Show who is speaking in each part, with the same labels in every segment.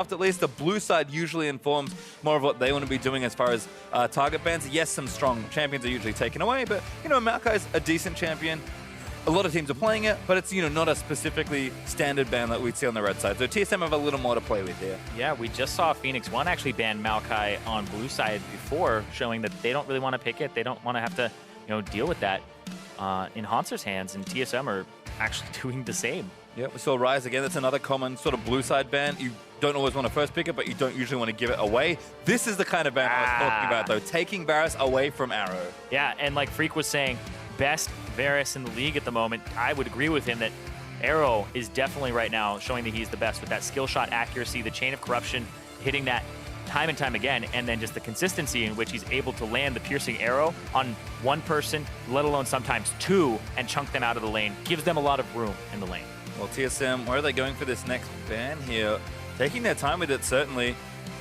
Speaker 1: at least. The blue side usually informs more of what they want to be doing as far as target bans. Yes, some strong champions are usually taken away, but, you know, Maokai's a decent champion. A lot of teams are playing it, but it's, you know, not a specifically standard ban that we'd see on the red side. So TSM have a little more to play with here. Yeah,
Speaker 2: we just saw Phoenix1 actually ban Maokai on blue side before, showing that they don't really want to pick it. They don't want to have to, you know, deal with that in Hauntzer's hands, and TSM are actually doing the same.
Speaker 1: Yeah, we saw Rise again. That's another common sort of blue side ban. You don't always want to first pick it, but you don't usually want to give it away. This is the kind of ban I was talking about, though. Taking Varus away from Arrow.
Speaker 2: Yeah, and like Freak was saying, best Varus in the league at the moment. I would agree with him that Arrow is definitely right now showing that he's the best with that skill shot accuracy, the chain of corruption, hitting that time and time again, and then just the consistency in which he's able to land the piercing arrow on one person, let alone sometimes two, and chunk them out of the lane. Gives them a lot of room in the lane.
Speaker 1: Well, TSM, where are they going for this next ban here? Taking their time with it, certainly.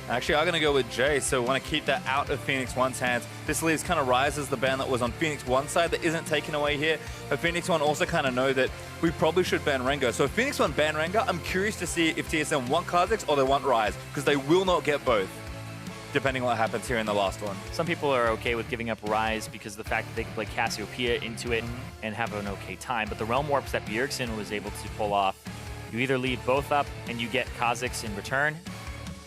Speaker 1: Actually, I'm going to go with Jay, so want to keep that out of Phoenix1's hands. This leaves kind of Rise as the ban that was on Phoenix1's side that isn't taken away here. But Phoenix1 also kind of know that we probably should ban Rengar. So if Phoenix1 ban Rengar, I'm curious to see if TSM want Kha'Zix or they want Rise, because they will not get both, depending on what happens here in the last one.
Speaker 2: Some people are okay with giving up Rise because of the fact that they can play Cassiopeia into it and have an okay time. But the Realm Warps that Bjergsen was able to pull off, you either leave both up and you get Kha'Zix in return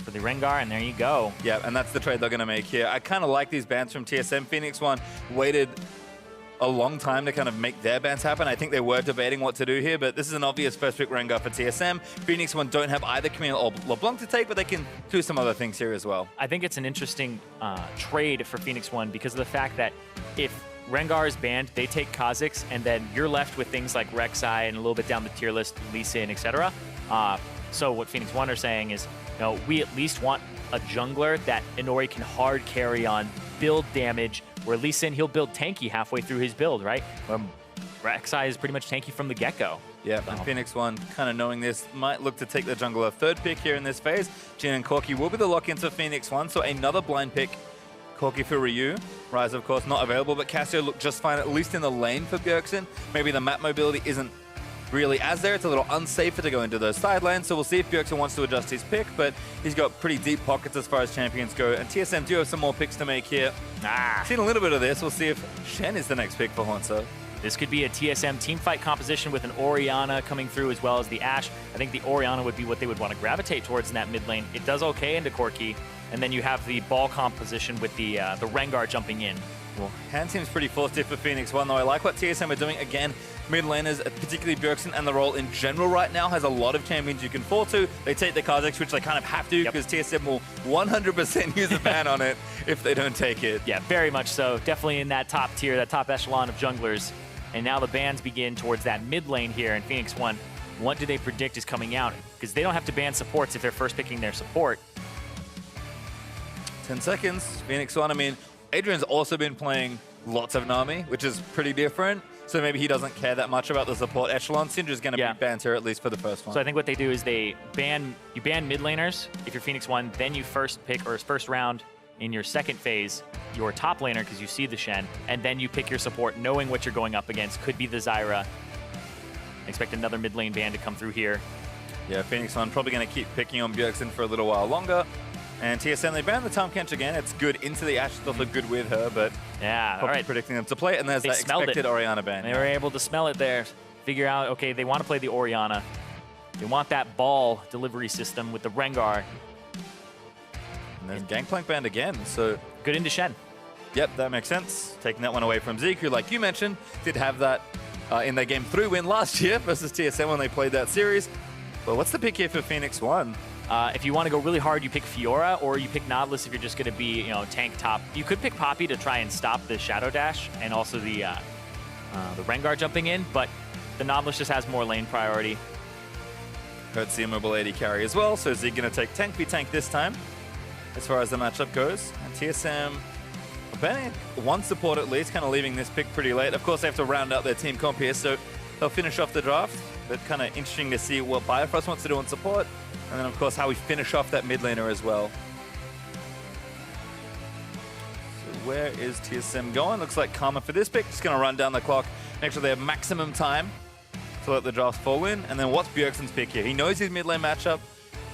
Speaker 2: for the Rengar, and there you go.
Speaker 1: Yeah, and that's the trade they're going to make here. I kind of like these bans from TSM. Phoenix1 waited a long time to kind of make their bans happen. I think they were debating what to do here, but this is an obvious first pick Rengar for TSM. Phoenix1 don't have either Camille or LeBlanc to take, but they can do some other things here as well.
Speaker 2: I think it's an interesting trade for Phoenix1 because of the fact that if Rengar is banned, they take Kha'Zix, and then you're left with things like Rek'Sai and a little bit down the tier list, Lee Sin, etc. So what Phoenix1 are saying is, you know, we at least want a jungler that Inori can hard carry on, build damage, where Lee Sin, he'll build tanky halfway through his build, right? Rek'Sai is pretty much tanky from the get-go.
Speaker 1: Yeah, and Phoenix1 kind of knowing this might look to take the jungler third pick here in this phase. Jhin and Corki will be the lock-ins for Phoenix1, so another blind pick. Corki for Ryu. Rise, of course, not available, but Cassio looked just fine, at least in the lane for Bjergsen. Maybe the map mobility isn't really as there. It's a little unsafer to go into those side lanes, so we'll see if Bjergsen wants to adjust his pick, but he's got pretty deep pockets as far as champions go, and TSM do have some more picks to make here. Seen a little bit of this. We'll see if Shen is the next pick for Hauntzer.
Speaker 2: This could be a TSM teamfight composition with an Orianna coming through as well as the Ashe. I think the Orianna would be what they would want to gravitate towards in that mid lane. It does okay into Corki, and then you have the ball composition with the Rengar jumping in.
Speaker 1: Well, hand seems pretty forced for Phoenix1, though I like what TSM are doing. Again, mid laners, particularly Bjergsen, and the role in general right now has a lot of champions you can fall to. They take the Kha'Zix, which they kind of have to, because TSM will 100% use a ban on it if they don't take it.
Speaker 2: Yeah, very much so. Definitely in that top tier, that top echelon of junglers. And now the bans begin towards that mid lane here in Phoenix1. What do they predict is coming out? Because they don't have to ban supports if they're first picking their support.
Speaker 1: 10 seconds. Phoenix1, I mean, Adrian's also been playing lots of Nami, which is pretty different. So maybe he doesn't care that much about the support echelon. Syndra's going to be banned here at least for the first one.
Speaker 2: So I think what they do is you ban mid laners if you're Phoenix1, then you first pick, or first round in your second phase, your top laner because you see the Shen, and then you pick your support knowing what you're going up against. Could be the Zyra. Expect another mid lane ban to come through here.
Speaker 1: Yeah, Phoenix1 probably going to keep picking on Bjergsen for a little while longer. And TSM, they banned the Tahm Kench again. It's good into the Ashe. It's also good with her, but
Speaker 2: yeah, all right,
Speaker 1: predicting them to play it. And there's that expected Orianna ban.
Speaker 2: They were able to smell it there. Figure out, okay, they want to play the Orianna. They want that ball delivery system with the Rengar.
Speaker 1: And there's Gangplank banned again, so...
Speaker 2: Good into Shen.
Speaker 1: Yep, that makes sense. Taking that one away from Zeke, who, like you mentioned, did have that in their Game 3 win last year versus TSM when they played that series. But what's the pick here for Phoenix1?
Speaker 2: If you want to go really hard, you pick Fiora, or you pick Nautilus if you're just going to be, you know, tank top. You could pick Poppy to try and stop the Shadow Dash and also the Rengar jumping in, but the Nautilus just has more lane priority.
Speaker 1: Hurts the immobile AD carry as well, so is he going to take tank v tank this time as far as the matchup goes? And TSM banning one support at least, kind of leaving this pick pretty late. Of course, they have to round out their team comp here, so they'll finish off the draft, but kind of interesting to see what Biofrost wants to do on support. And then, of course, how we finish off that mid laner as well. So where is TSM going? Looks like Karma for this pick. Just going to run down the clock. Make sure they have maximum time to let the draft fall in. And then what's Bjergsen's pick here? He knows his mid lane matchup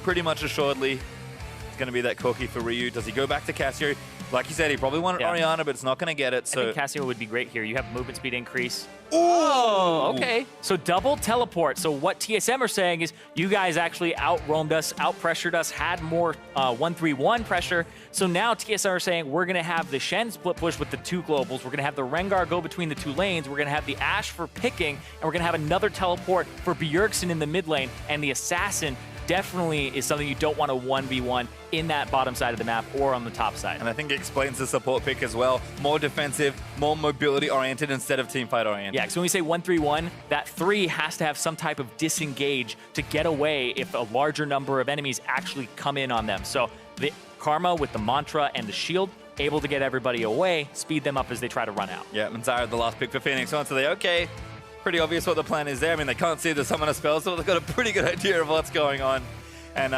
Speaker 1: pretty much assuredly it's going to be that Corki for Ryu. Does he go back to Cassio? Like you said, he probably wanted Orianna, but it's not going to get it. So
Speaker 2: I think Cassio would be great here. You have movement speed increase. Oh, okay. So double teleport. So what TSM are saying is you guys actually outroamed us, outpressured us, had more 1-3-1 pressure. So now TSM are saying we're going to have the Shen split push with the 2 globals. We're going to have the Rengar go between the 2 lanes. We're going to have the Ashe for picking. And we're going to have another teleport for Bjergsen in the mid lane. And the Assassin definitely is something you don't want to 1v1 in that bottom side of the map or on the top side.
Speaker 1: And I think it explains the support pick as well. More defensive, more mobility-oriented instead of teamfight-oriented.
Speaker 2: Yeah, because when we say 1-3-1, that 3 has to have some type of disengage to get away if a larger number of enemies actually come in on them. So the Karma with the Mantra and the Shield, able to get everybody away, speed them up as they try to run out.
Speaker 1: Yeah, and Zyra, the last pick for Phoenix1, so they okay. Pretty obvious what the plan is there. I mean, they can't see the summoner spell, so they've got a pretty good idea of what's going on. And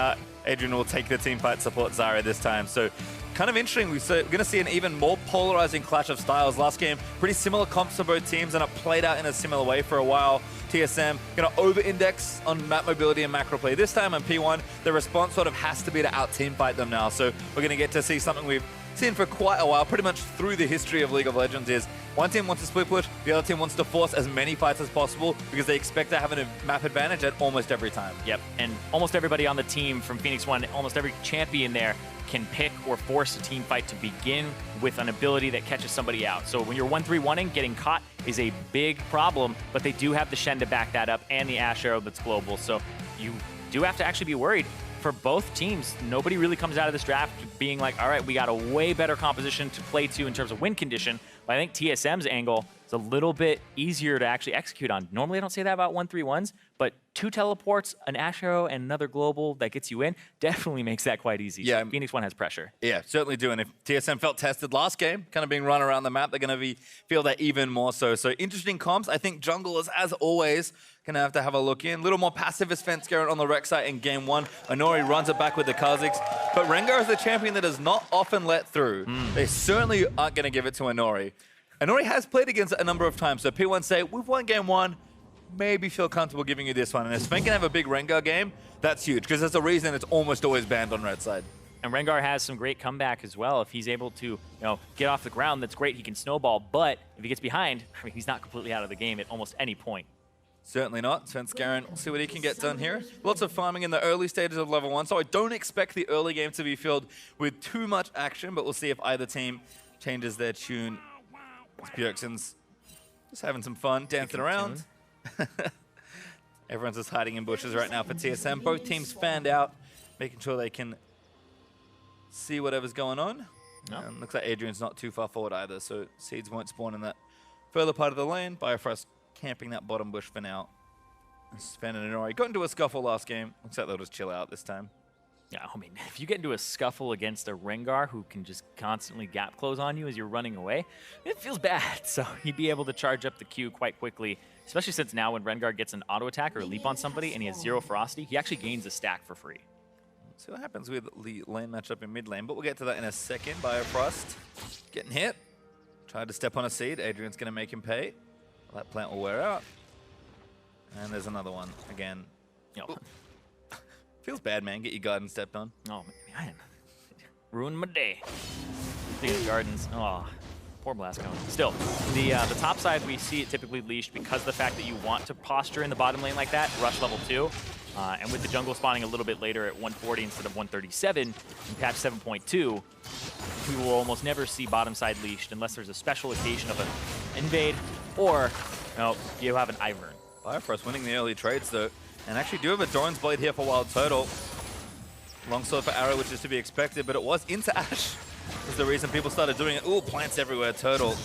Speaker 1: Adrian will take the team fight support Zyra this time. So kind of interesting. We're going to see an even more polarizing clash of styles. Last game, pretty similar comps for both teams, and it played out in a similar way for a while. TSM going to over-index on map mobility and macro play. This time on P1, the response sort of has to be to out-team fight them now. So we're going to get to see something we've seen for quite a while, pretty much through the history of League of Legends, is one team wants to split push, the other team wants to force as many fights as possible because they expect to have a map advantage at almost every time.
Speaker 2: Yep, and almost everybody on the team from Phoenix1, almost every champion there can pick or force a team fight to begin with an ability that catches somebody out. So when you're 1-3-1ing, getting caught is a big problem, but they do have the Shen to back that up and the Ashe arrow that's global. So you do have to actually be worried. For both teams, nobody really comes out of this draft being like, all right, we got a way better composition to play to in terms of win condition. But I think TSM's angle is a little bit easier to actually execute on. Normally, I don't say that about 1-3-1s, but 2 teleports, an Ashe arrow, and another global that gets you in definitely makes that quite easy. Yeah, so Phoenix1 has pressure. Yeah, certainly do. And if TSM felt tested last game, kind of being run around the map, they're going to feel that even more so. So interesting comps. I think junglers, as always, going to have a look in. A little more passive as Svenskeren on the rec site in game 1. Inori runs it back with the Kha'Zix. But Rengar is the champion that is not often let through. They certainly aren't going to give it to Inori. Inori has played against it a number of times. So P1 say, we've won game 1. Maybe feel comfortable giving you this one. And if Sven can have a big Rengar game, that's huge. Because there's a reason it's almost always banned on red side. And Rengar has some great comeback as well. If he's able to, get off the ground, that's great. He can snowball. But if he gets behind, I mean, he's not completely out of the game at almost any point.
Speaker 1: Certainly not. Svenskeren, we'll see what he can get done here. Lots of farming in the early stages of level 1, so I don't expect the early game to be filled with too much action, but we'll see if either team changes their tune. Bjergsen's just having some fun, dancing around. Everyone's just hiding in bushes right now for TSM. Both teams fanned out, making sure they can see whatever's going on. And looks like Adrian's not too far forward either, so seeds won't spawn in that further part of the lane. Biofrost camping that bottom bush for now. Sven and Inori got into a scuffle last game. Looks like they'll just chill out this time.
Speaker 2: Yeah, I mean, if you get into a scuffle against a Rengar who can just constantly gap close on you as you're running away, it feels bad. So he'd be able to charge up the Q quite quickly, especially since now when Rengar gets an auto attack or a leap on somebody and he has 0 ferocity, he actually gains a stack for free.
Speaker 1: See what happens with the lane matchup in mid lane, but we'll get to that in a second. Biofrost getting hit. Tried to step on a seed. Adrian's going to make him pay. That plant will wear out. And there's another one again. Feels bad, man. Get your garden stepped on.
Speaker 2: Oh, man. Ruined my day. Speaking of gardens, oh, poor Blasco. Still, the top side, we see it typically leashed because of the fact that you want to posture in the bottom lane like that, rush level 2. And with the jungle spawning a little bit later at 140 instead of 137 in patch 7.2, we will almost never see bottom side leashed unless there's a special occasion of an invade or you have an Ivern.
Speaker 1: Biofrost winning the early trades though, and actually do have a Doran's Blade here for WildTurtle. Longsword for Arrow, which is to be expected, but it was into Ashe. That's the reason people started doing it. Ooh, plants everywhere, Turtle.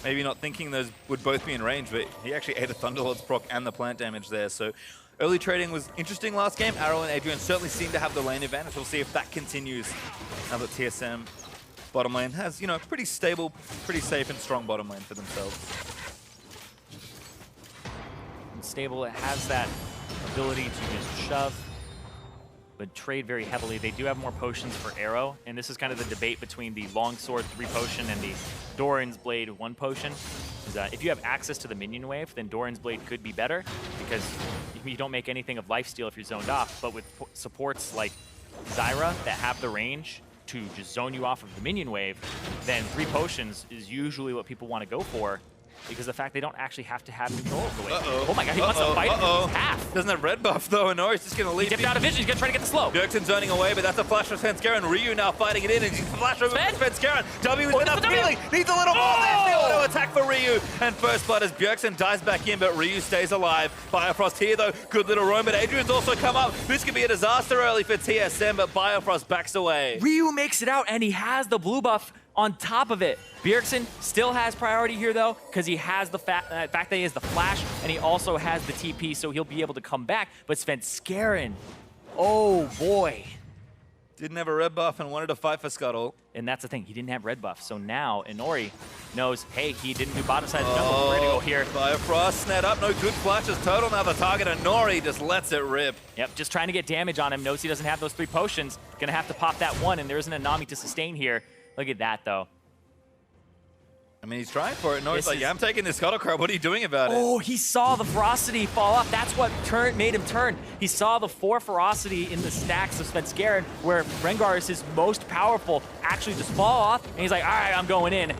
Speaker 1: Maybe not thinking those would both be in range, but he actually ate a Thunderlord's proc and the plant damage there. So early trading was interesting last game. Arrow and Adrian certainly seem to have the lane advantage. We'll see if that continues now that TSM bottom lane has, pretty stable, pretty safe and strong bottom lane for themselves.
Speaker 2: And stable, it has that ability to just shove, but trade very heavily. They do have more potions for Arrow, and this is kind of the debate between the Longsword 3 potion and the Doran's Blade 1 potion. Is if you have access to the minion wave, then Doran's Blade could be better because you don't make anything of lifesteal if you're zoned off, but with supports like Zyra that have the range to just zone you off of the minion wave, then 3 potions is usually what people want to go for, because the fact they don't actually have to have control of the wave. Oh my god, he wants to fight it in half.
Speaker 1: Doesn't have red buff though, and Inori's just going to leave.
Speaker 2: He dipped out of vision, he's going to try to get the slow.
Speaker 1: Bjergsen zoning away, but that's a flash from Svenskeren. Ryu now fighting it in, and he's flash over Svenskeren. W is enough healing, needs a little more. There's the auto attack for Ryu, and first blood as Bjergsen dies back in, but Ryu stays alive. Biofrost here though, good little roam, but Adrian's also come up. This could be a disaster early for TSM, but Biofrost backs away.
Speaker 2: Ryu makes it out, and he has the blue buff on top of it. Bjergsen still has priority here though, because he has the fact that he has the flash, and he also has the TP, so he'll be able to come back. But Svenskeren, oh boy.
Speaker 1: Didn't have a red buff and wanted to fight for Scuttle.
Speaker 2: And that's the thing, he didn't have red buff. So now Inori knows, hey, he didn't do bottom side of the jungle. We're gonna go here.
Speaker 1: Biofrost snap up, no good flashes. Turtle now the target. Inori just lets it rip.
Speaker 2: Yep, just trying to get damage on him. Knows he doesn't have those 3 potions. Gonna have to pop that one, and there isn't a Nami to sustain here. Look at that though.
Speaker 1: I mean, he's trying for it. No, he's like, yeah, I'm taking this Scuttle Crab. What are you doing about it?
Speaker 2: Oh, he saw the ferocity fall off. That's what made him turn. He saw the 4 ferocity in the stacks of Svenskeren, where Rengar is his most powerful, actually just fall off, and he's like, all right, I'm going in.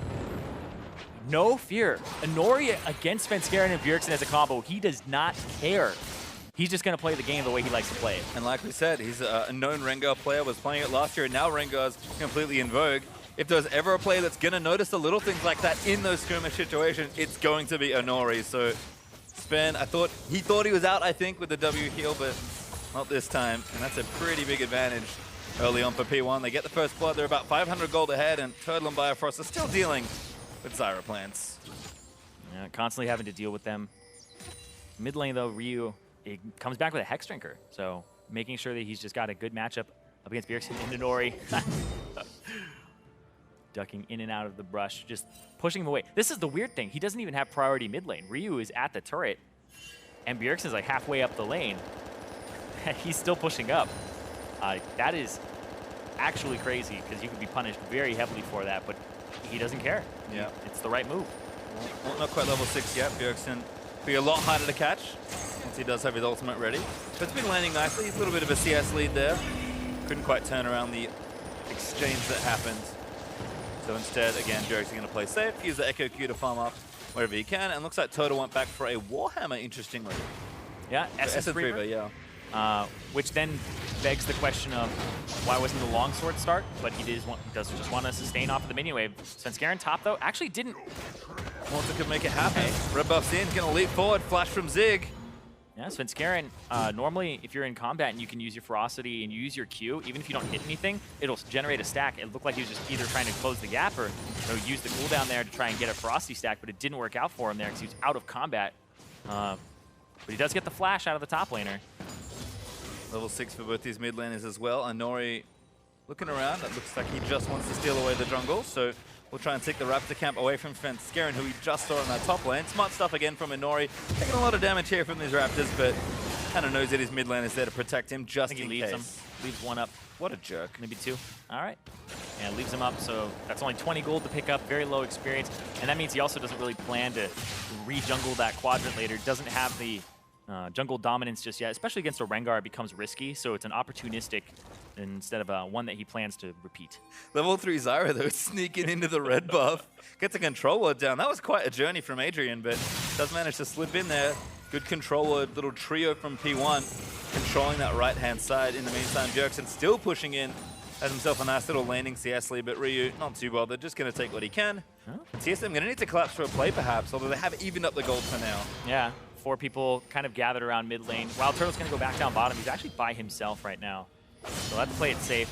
Speaker 2: No fear. Inori against Svenskeren and Bjergsen as a combo, he does not care. He's just going to play the game the way he likes to play it.
Speaker 1: And like we said, he's a known Rengar player, was playing it last year, and now Rengar's completely in vogue. If there's ever a player that's going to notice the little things like that in those skirmish situations, it's going to be Inori. So Sven, he thought he was out, I think, with the W heal, but not this time. And that's a pretty big advantage early on for P1. They get the first blood. They're about 500 gold ahead, and Turtle and Biofrost are still dealing with Zyra plants.
Speaker 2: Yeah, constantly having to deal with them. Mid lane, though, Ryu, it comes back with a Hex Drinker. So making sure that he's just got a good matchup up against Bjergsen and Inori. Ducking in and out of the brush, just pushing him away. This is the weird thing. He doesn't even have priority mid lane. Ryu is at the turret, and Bjergsen's like halfway up the lane. He's still pushing up. That is actually crazy, because you could be punished very heavily for that, but he doesn't care.
Speaker 1: Yeah,
Speaker 2: it's the right move.
Speaker 1: Well, not quite level 6 yet. Bjergsen will be a lot harder to catch once he does have his ultimate ready. But it's been landing nicely. A little bit of a CS lead there. Couldn't quite turn around the exchange that happened. So instead, again, Bjergsen going to play safe, use the Ekko Q to farm up wherever he can, and looks like Toto went back for a Warhammer, interestingly.
Speaker 2: Yeah, Essence Reaver,
Speaker 1: yeah.
Speaker 2: Which then begs the question of why wasn't the longsword start, but he does just want to sustain off of the minion wave. Svenskeren top, though, actually didn't.
Speaker 1: Hauntzer could make it happen. Red buff's in, going to leap forward, flash from Zig.
Speaker 2: Yeah, Svenskeren, normally if you're in combat and you can use your ferocity and you use your Q, even if you don't hit anything, it'll generate a stack. It looked like he was just either trying to close the gap or use the cooldown there to try and get a ferocity stack, but it didn't work out for him there because he was out of combat. But he does get the flash out of the top laner.
Speaker 1: Level 6 for both these mid laners as well. Inori looking around. It looks like he just wants to steal away the jungle, so we'll try and take the Raptor camp away from Svenskeren, who we just saw in that top lane. Smart stuff again from Inori. Taking a lot of damage here from these Raptors, but kind of knows that his mid lane is there to protect him just in case.
Speaker 2: Leaves one up.
Speaker 1: What a jerk.
Speaker 2: Maybe 2. All right. And leaves him up, so that's only 20 gold to pick up. Very low experience. And that means he also doesn't really plan to re-jungle that quadrant later. Doesn't have the jungle dominance just yet, especially against a Rengar. It becomes risky, so it's an opportunistic instead of one that he plans to repeat.
Speaker 1: Level 3 Zyra, though, sneaking into the red buff. Gets a control ward down. That was quite a journey from Adrian, but does manage to slip in there. Good control ward, little trio from P1, controlling that right-hand side. In the meantime, Bjergsen still pushing in. Has himself a nice little landing CS lead, but Ryu not too bothered, just going to take what he can. Huh? TSM going to need to collapse for a play, perhaps, although they have evened up the gold for now.
Speaker 2: Yeah. 4 people kind of gathered around mid lane. WildTurtle's going to go back down bottom. He's actually by himself right now. So let's play it safe.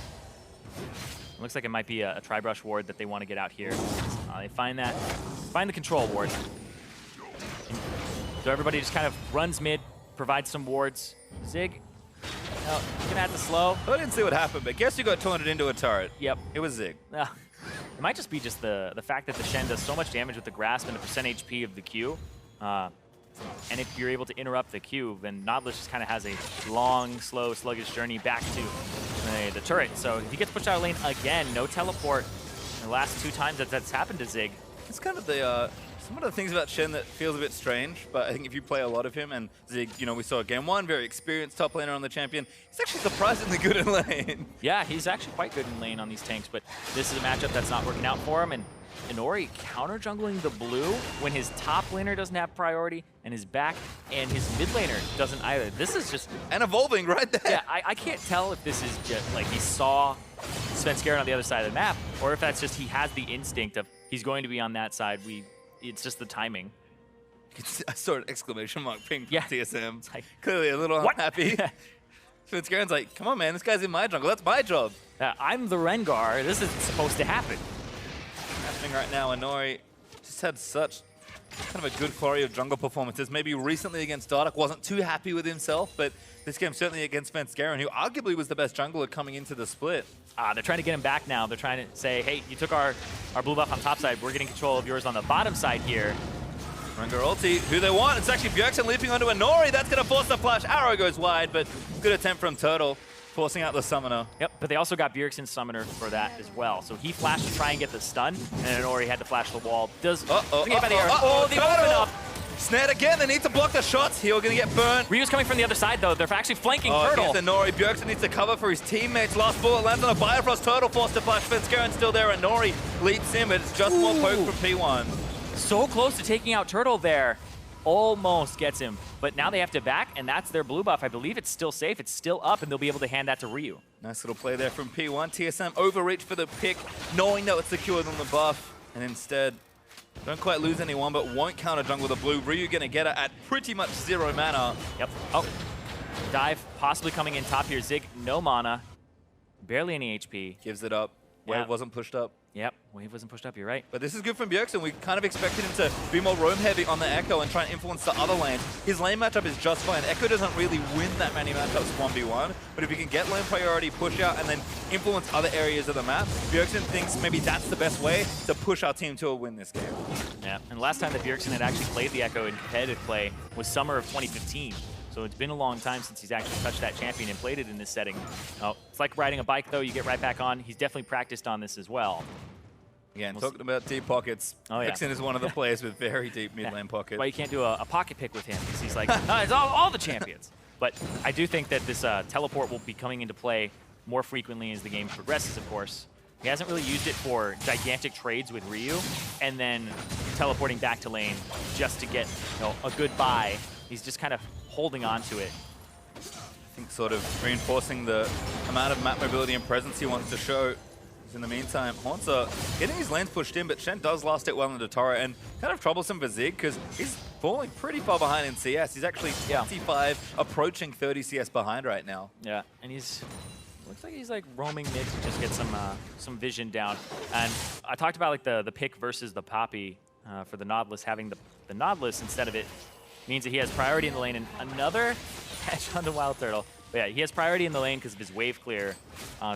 Speaker 2: It looks like it might be a tri-brush ward that they want to get out here. They find the control ward. So everybody just kind of runs mid, provides some wards. Zig, he's going to have to slow.
Speaker 1: I didn't see what happened, but guess who got taunted into a turret?
Speaker 2: Yep.
Speaker 1: It was Zig.
Speaker 2: It might just be just the fact that the Shen does so much damage with the grasp and the percent HP of the Q. And if you're able to interrupt the Q, then Nautilus just kind of has a long, slow, sluggish journey back to the turret. So if he gets pushed out of lane again, no teleport. The last 2 times that's happened to Zig.
Speaker 1: It's kind of the Some of the things about Shen that feels a bit strange, but I think if you play a lot of him, and Zig, you know, we saw game 1, very experienced top laner on the champion, he's actually surprisingly good in lane.
Speaker 2: Yeah, he's actually quite good in lane on these tanks, but this is a matchup that's not working out for him, and Inori counter jungling the blue when his top laner doesn't have priority, and his back and his mid laner doesn't either. This is just...
Speaker 1: And evolving right there.
Speaker 2: Yeah, I can't tell if this is just like he saw Svenskeren on the other side of the map, or if that's just he has the instinct of he's going to be on that side. It's just the timing.
Speaker 1: I saw an exclamation mark ping from TSM.
Speaker 2: Like,
Speaker 1: clearly a little unhappy. Svenskaren's like, come on, man, this guy's in my jungle. That's my job.
Speaker 2: I'm the Rengar. This isn't supposed to happen.
Speaker 1: Happening right now, Inori just had such kind of a good flurry of jungle performances. Maybe recently against Dardoch wasn't too happy with himself, but this game certainly against Svenskeren, who arguably was the best jungler coming into the split.
Speaker 2: They're trying to get him back now. They're trying to say, hey, you took our blue buff on top side. We're getting control of yours on the bottom side here.
Speaker 1: Rengar ulti, who they want. It's actually Bjergsen leaping onto Inori. That's going to force the flash. Arrow goes wide, but good attempt from Turtle, forcing out the summoner.
Speaker 2: Yep, but they also got Bjergsen's summoner for that as well. So he flashed to try and get the stun, and Inori had to flash the wall. Does the open up.
Speaker 1: Snared again, they need to block the shots. He'll gonna get burnt.
Speaker 2: Ryu's coming from the other side though. They're actually flanking Turtle.
Speaker 1: Inori. Bjergsen needs to cover for his teammates. Last bullet lands on a Biofrost. Turtle forced to flash. Svenskeren still there. Inori leaps in, but it's just more poke from P1.
Speaker 2: So close to taking out Turtle there. Almost gets him. But now they have to back, and that's their blue buff. I believe it's still safe. It's still up, and they'll be able to hand that to Ryu.
Speaker 1: Nice little play there from P1. TSM overreach for the pick, knowing that it's secured on the buff, and instead don't quite lose anyone, but won't counter jungle the blue. Ryu gonna get it at pretty much 0 mana.
Speaker 2: Yep. Oh, dive possibly coming in top here. Zig, no mana, barely any HP.
Speaker 1: Gives it up. Wave wasn't pushed up.
Speaker 2: Yep, wave wasn't pushed up, you're right.
Speaker 1: But this is good from Bjergsen. We kind of expected him to be more roam heavy on the Ekko and try and influence the other lanes. His lane matchup is just fine. Ekko doesn't really win that many matchups 1v1, but if he can get lane priority, push out, and then influence other areas of the map, Bjergsen thinks maybe that's the best way to push our team to a win this game.
Speaker 2: Yeah, and the last time that Bjergsen had actually played the Ekko in competitive play was summer of 2015. So it's been a long time since he's actually touched that champion and played it in this setting. Oh, it's like riding a bike, though. You get right back on. He's definitely practiced on this as well.
Speaker 1: Again, talking about deep pockets, Bjergsen is one of the players with very deep mid lane pockets.
Speaker 2: Well, you can't do a pocket pick with him because he's like, it's all the champions. But I do think that this teleport will be coming into play more frequently as the game progresses, of course. He hasn't really used it for gigantic trades with Ryu, and then teleporting back to lane just to get a good buy. He's just kind of holding on to it.
Speaker 1: I think sort of reinforcing the amount of map mobility and presence he wants to show. In the meantime, Hauntzer getting his lanes pushed in, but Shen does last it well in the turret, and kind of troublesome for Zig because he's falling pretty far behind in CS. He's actually 25, approaching 30 CS behind right now. Yeah,
Speaker 2: and he's looks like he's like roaming mid to just get some vision down. And I talked about like the pick versus the Poppy for the Nautilus. Having the Nautilus instead of it means that he has priority in the lane, and another catch on the WildTurtle. But yeah, he has priority in the lane because of his wave clear.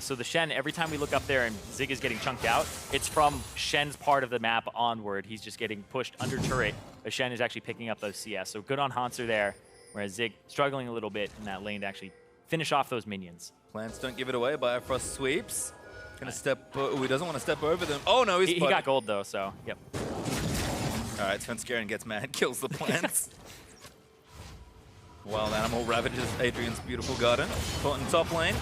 Speaker 2: So the Shen, every time we look up there and Zig is getting chunked out, it's from Shen's part of the map onward. He's just getting pushed under turret, but Shen is actually picking up those CS. So good on Hauntzer there, whereas Zig struggling a little bit in that lane to actually finish off those minions.
Speaker 1: Plants don't give it away. Biofrost sweeps. Gonna step, he doesn't want to step over them. Oh no, he
Speaker 2: got gold though, so yep.
Speaker 1: All right, Svenskeren gets mad, kills the plants. Wild Animal ravages Adrian's beautiful garden. Caught in top lane.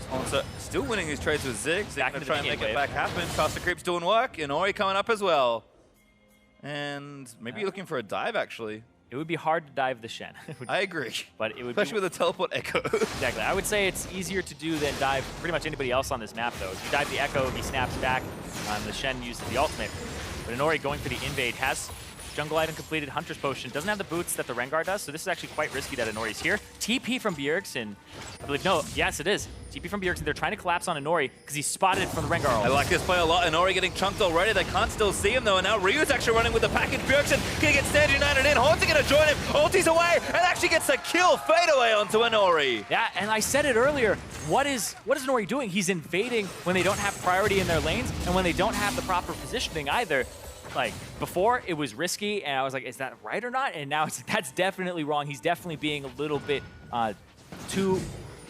Speaker 1: Hauntzer still winning his trades with Zig. Zig gonna try and make it back happen. Caster creep's doing work. Inori coming up as well. And maybe looking for a dive, actually.
Speaker 2: It would be hard to dive the Shen.
Speaker 1: I agree.
Speaker 2: But it would
Speaker 1: especially with a teleport Ekko.
Speaker 2: Exactly. I would say it's easier to do than dive pretty much anybody else on this map, though. If you dive the Ekko, he snaps back. The Shen uses the ultimate. But Inori going for the invade has jungle item completed, Hunter's Potion. Doesn't have the boots that the Rengar does, so this is actually quite risky that Inori's here. TP from Bjergsen. I believe, no, yes it is. TP from Bjergsen. They're trying to collapse on Inori because he's spotted from the Rengar ult.
Speaker 1: I like this play a lot. Inori getting chunked already. They can't still see him though, and now Ryu's actually running with the package. Bjergsen gonna get stand united in. Hauntzer gonna join him. Ulti's away, and actually gets a kill fade away onto Inori.
Speaker 2: Yeah, and I said it earlier. What is Inori doing? He's invading when they don't have priority in their lanes, and when they don't have the proper positioning either. Like, before, it was risky, and I was like, is that right or not? And now that's definitely wrong. He's definitely being a little bit too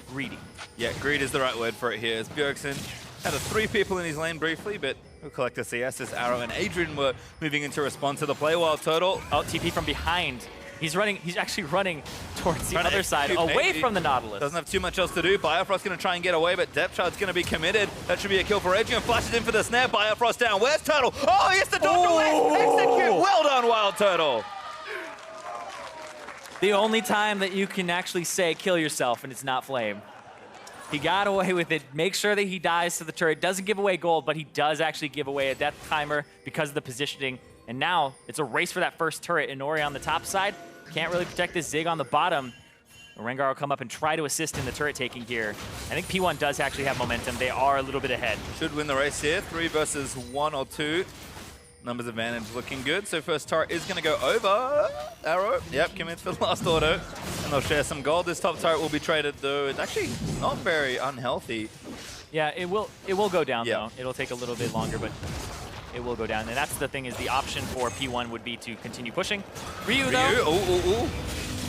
Speaker 2: greedy.
Speaker 1: Yeah, greed is the right word for it here. As Bjergsen Had 3 people in his lane briefly, but he'll collect a CS as Arrow and Adrian were moving in to respond to the play. WildTurtle.
Speaker 2: Oh, TP from behind. He's actually running towards the other side, away from the Nautilus.
Speaker 1: Doesn't have too much else to do. Biofrost going to try and get away, but Depth Chart's going to be committed. That should be a kill for Adrian. Flashes in for the snare. Biofrost down. Where's Turtle? Oh, he hits the dodge away. Execute. Well done, WildTurtle.
Speaker 2: The only time that you can actually say kill yourself and it's not Flame. He got away with it. Make sure that he dies to the turret. Doesn't give away gold, but he does actually give away a death timer because of the positioning. And now it's a race for that first turret. Inori on the top side. Can't really protect this Zig on the bottom. Rengar will come up and try to assist in the turret taking here. I think P1 does actually have momentum. They are a little bit ahead. Should
Speaker 1: win the race here. 3 versus 1 or 2. Numbers advantage looking good. So first turret is going to go over. Arrow. Yep, commits for the last auto. And they'll share some gold. This top turret will be traded, though. It's actually not very unhealthy.
Speaker 2: Yeah, it will go down, though. It'll take a little bit longer, but it will go down. And that's the thing, is the option for P1 would be to continue pushing. Ryu, though.
Speaker 1: Ooh.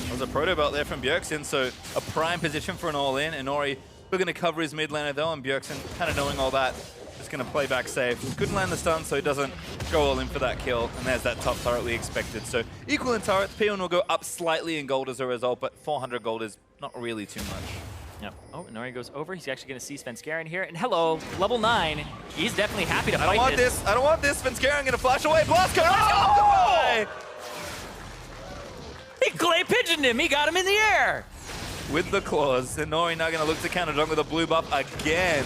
Speaker 1: That was a proto belt there from Bjergsen, so a prime position for an all-in. Inori looking to cover his mid laner, though, and Bjergsen kind of knowing all that. Just going to play back safe. Couldn't land the stun, so he doesn't go all in for that kill. And there's that top turret we expected. So equal in turrets. P1 will go up slightly in gold as a result, but 400 gold is not really too much.
Speaker 2: Yep. Oh, Inori goes over. He's actually going to see Svenskeren here. And hello, level 9. He's definitely happy to fight
Speaker 1: I don't want this. Svenskeren going to flash away. Blast code. Oh!
Speaker 2: He clay pigeoned him. He got him in the air.
Speaker 1: With the claws. Inori now going to look to counter jungle with a blue buff again.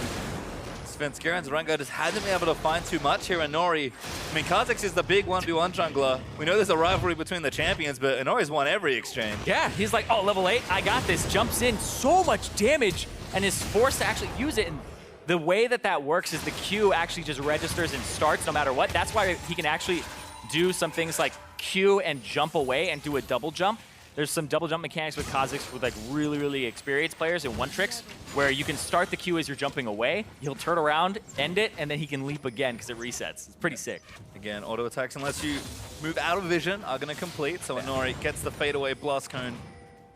Speaker 1: Svenskeren's Rengar just hasn't been able to find too much here. Inori, I mean, Kha'Zix is the big 1v1 jungler. We know there's a rivalry between the champions, but Inori's won every exchange.
Speaker 2: Yeah, he's like, oh, level 8, I got this. Jumps in, so much damage, and is forced to actually use it. And the way that that works is the Q actually just registers and starts no matter what. That's why he can actually do some things like Q and jump away and do a double jump. There's some double jump mechanics with Kha'Zix with like really experienced players in one tricks where you can start the Q as you're jumping away, he'll turn around, end it, and then he can leap again because it resets. It's pretty sick.
Speaker 1: Again, auto attacks, unless you move out of vision, are going to complete. So Inori gets the fadeaway blast cone.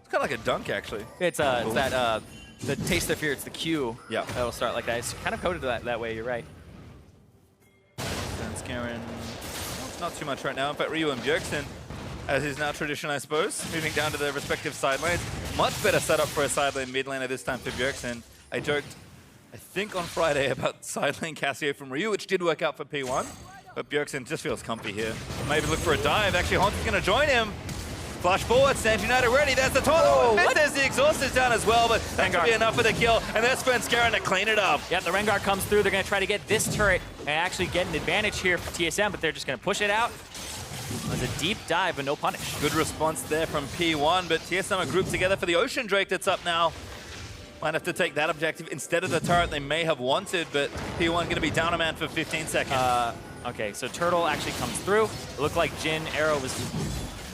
Speaker 1: It's kind of like a dunk, actually.
Speaker 2: It's that, the taste of fear, it's the Q.
Speaker 1: Yeah.
Speaker 2: That'll start like that. It's kind of coded that way, you're right.
Speaker 1: Svenskeren, not too much right now. In fact, Ryu and Bjergsen, as is now tradition, I suppose, moving down to their respective side lanes. Much better setup for a side lane mid laner this time for Bjergsen. I joked, I think on Friday, about side lane Cassio from Ryu, which did work out for P1. But Bjergsen just feels comfy here. Maybe look for a dive. Actually, Hauntzer's going to join him. Flash forward, Stand United ready. There's the total. There's the exhaust is down as well, but that should be enough for the kill. And there's Svenskeren to clean it up.
Speaker 2: Yeah, the Rengar comes through. They're going to try to get this turret and actually get an advantage here for TSM, but they're just going to push it out. It was a deep dive, but no punish.
Speaker 1: Good response there from P1, but TSM are grouped together for the Ocean Drake that's up now. Might have to take that objective instead of the turret they may have wanted, but P1 going to be down a man for 15 seconds.
Speaker 2: Okay, so Turtle actually comes through. It looked like Jhin Arrow was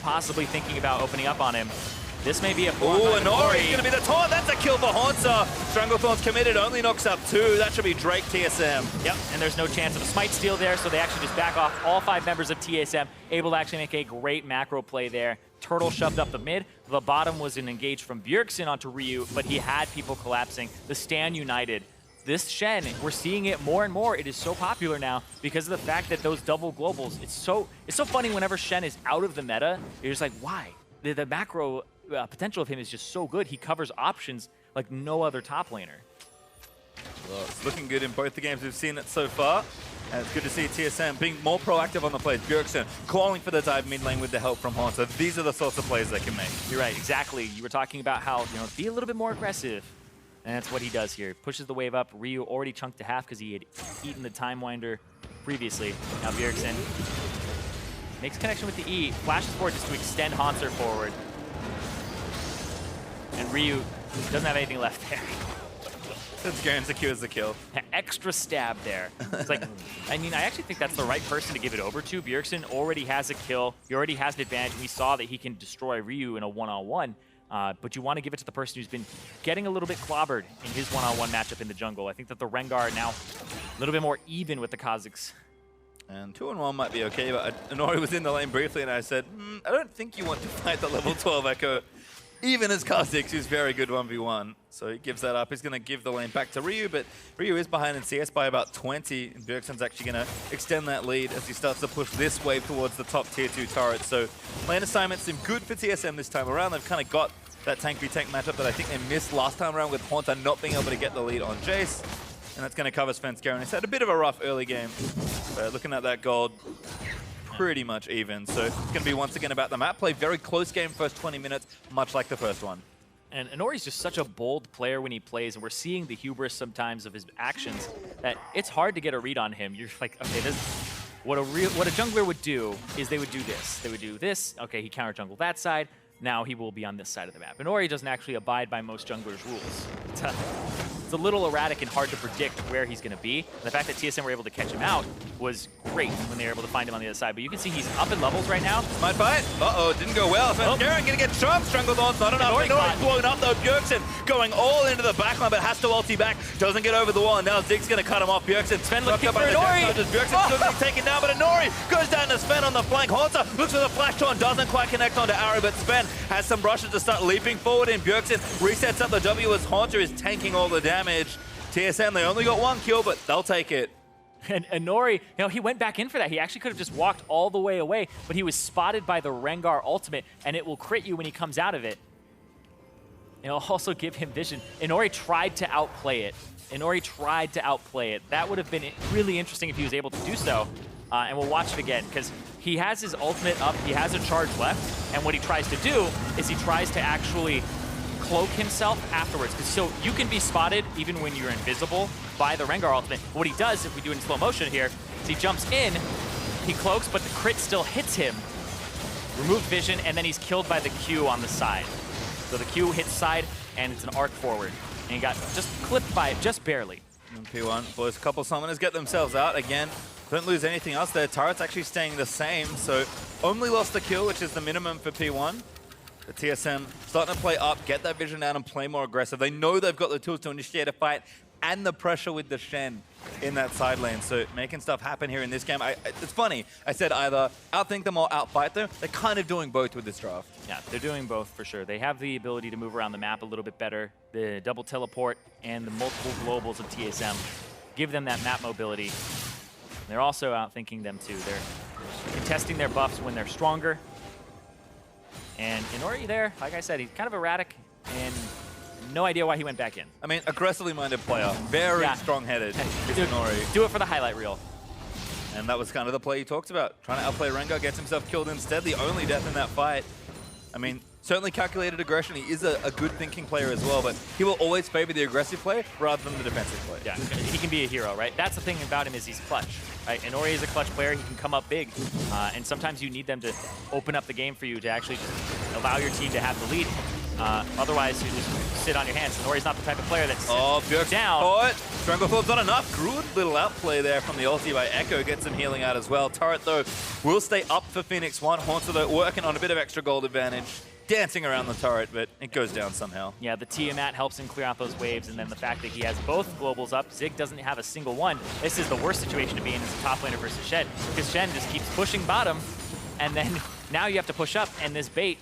Speaker 2: possibly thinking about opening up on him. This may be a full-on.
Speaker 1: Ooh, Inori going to be the taunt. That's a kill for Hauntzer. Stranglethorn's committed, only knocks up 2. That should be Drake TSM.
Speaker 2: Yep, and there's no chance of a smite steal there, so they actually just back off. All 5 members of TSM able to actually make a great macro play there. Turtle shoved up the mid. The bottom was an engage from Bjergsen onto Ryu, but he had people collapsing. The Stand United. This Shen, we're seeing it more and more. It is so popular now because of the fact that those double globals. It's so funny whenever Shen is out of the meta. You're just like, why? The macro potential of him is just so good. He covers options like no other top laner.
Speaker 1: Well, it's looking good in both the games we've seen it so far. And it's good to see TSM being more proactive on the plays. Bjergsen calling for the dive mid lane with the help from Hauntzer. These are the sorts of plays they can make.
Speaker 2: You're right, exactly. You were talking about how, be a little bit more aggressive. And that's what he does here. Pushes the wave up. Ryu already chunked to half because he had eaten the Time Winder previously. Now Bjergsen makes connection with the E. Flashes forward just to extend Hauntzer forward. And Ryu doesn't have anything left there.
Speaker 1: Svenskeren secures the kill.
Speaker 2: Extra stab there. It's like, I mean, I actually think that's the right person to give it over to. Bjergsen already has a kill. He already has an advantage. We saw that he can destroy Ryu in a one-on-one. But you want to give it to the person who's been getting a little bit clobbered in his one-on-one matchup in the jungle. I think that the Rengar now a little bit more even with the Kha'Zix.
Speaker 1: And 2-on-1 might be okay, but Inori was in the lane briefly, and I said, I don't think you want to fight the level 12 Ekko. even as Kha'Zix, who's very good 1v1. So he gives that up. He's going to give the lane back to Ryu, but Ryu is behind in CS by about 20. And Bjergsen's actually going to extend that lead as he starts to push this wave towards the top tier 2 turret. So lane assignments seem good for TSM this time around. They've kind of got that tank v tank matchup that I think they missed last time around with Hauntzer not being able to get the lead on Jace. And that's going to cover Svenskeren. He's had a bit of a rough early game. But looking at that gold, pretty much even. So it's going to be once again about the map play. Very close game first 20 minutes, much like the first one.
Speaker 2: And Inori's just such a bold player when he plays, and we're seeing the hubris sometimes of his actions that it's hard to get a read on him. You're like, okay, what a jungler would do is they would do this. They would do this. Okay, he counter jungle that side. Now he will be on this side of the map. Inori doesn't actually abide by most junglers' rules. It's a little erratic and hard to predict where he's going to be. And the fact that TSM were able to catch him out was great when they were able to find him on the other side. But you can see he's up in levels right now.
Speaker 1: Might fight. Uh-oh, didn't go well. Svenskeren going to get chopped. Strangled on, not enough. Inori's blown up though. Bjergsen going all into the backline, but has to ulti back. Doesn't get over the wall, and now Zig's going to cut him off. Bjergsen
Speaker 2: Sven looking for Inori.
Speaker 1: Bjergsen still getting taken down, but Inori goes down to Sven on the flank. Hauntzer looks for the flash taunt, doesn't quite connect onto Arrow, but Sven has some rushes to start leaping forward, and Bjergsen resets up the W as Hauntzer is tanking all the damage. TSM, they only got 1 kill, but they'll take it.
Speaker 2: And Inori, he went back in for that. He actually could have just walked all the way away, but he was spotted by the Rengar ultimate, and it will crit you when he comes out of it. It'll also give him vision. Inori tried to outplay it. That would have been really interesting if he was able to do so. And we'll watch it again, because he has his ultimate up, he has a charge left, and what he tries to do is he tries to actually cloak himself afterwards. So you can be spotted even when you're invisible by the Rengar ultimate. What he does, if we do it in slow motion here, is he jumps in, he cloaks, but the crit still hits him. Remove vision, and then he's killed by the Q on the side. So the Q hits side, and it's an arc forward. And he got just clipped by it, just barely.
Speaker 1: And P1 blows a couple summoners, get themselves out again. Don't lose anything else there. Turret's actually staying the same, so only lost the kill, which is the minimum for P1. The TSM starting to play up, get that vision down, and play more aggressive. They know they've got the tools to initiate a fight and the pressure with the Shen in that side lane. So making stuff happen here in this game. It's funny. I said either outthink them or outfight them. They're kind of doing both with this draft.
Speaker 2: Yeah, they're doing both for sure. They have the ability to move around the map a little bit better. The double teleport and the multiple globals of TSM give them that map mobility. They're also outthinking them too. They're contesting their buffs when they're stronger. And Inori there, like I said, he's kind of erratic and no idea why he went back in.
Speaker 1: I mean, aggressively minded player, very strong-headed is Inori.
Speaker 2: Do it for the highlight reel.
Speaker 1: And that was kind of the play he talked about. Trying to outplay Rengar, gets himself killed instead, the only death in that fight. I mean, certainly calculated aggression. He is a good thinking player as well, but he will always favor the aggressive play rather than the defensive play.
Speaker 2: Yeah, he can be a hero, right? That's the thing about him is he's clutch, right? Inori is a clutch player. He can come up big, and sometimes you need them to open up the game for you to actually just allow your team to have the lead. Otherwise, you just sit on your hands. Inori's not the type of player that's down.
Speaker 1: Oh, Stranglethorn's not enough. Good little outplay there from the ulti by Ekko. Gets some healing out as well. Turret, though, will stay up for Phoenix1. Hauntzer, though, working on a bit of extra gold advantage. Dancing around the turret, but it goes down somehow.
Speaker 2: Yeah, the Tiamat helps him clear out those waves, and then the fact that he has both globals up, Zig doesn't have a single one. This is the worst situation to be in as a top laner versus Shen, because Shen just keeps pushing bottom, and then now you have to push up, and this bait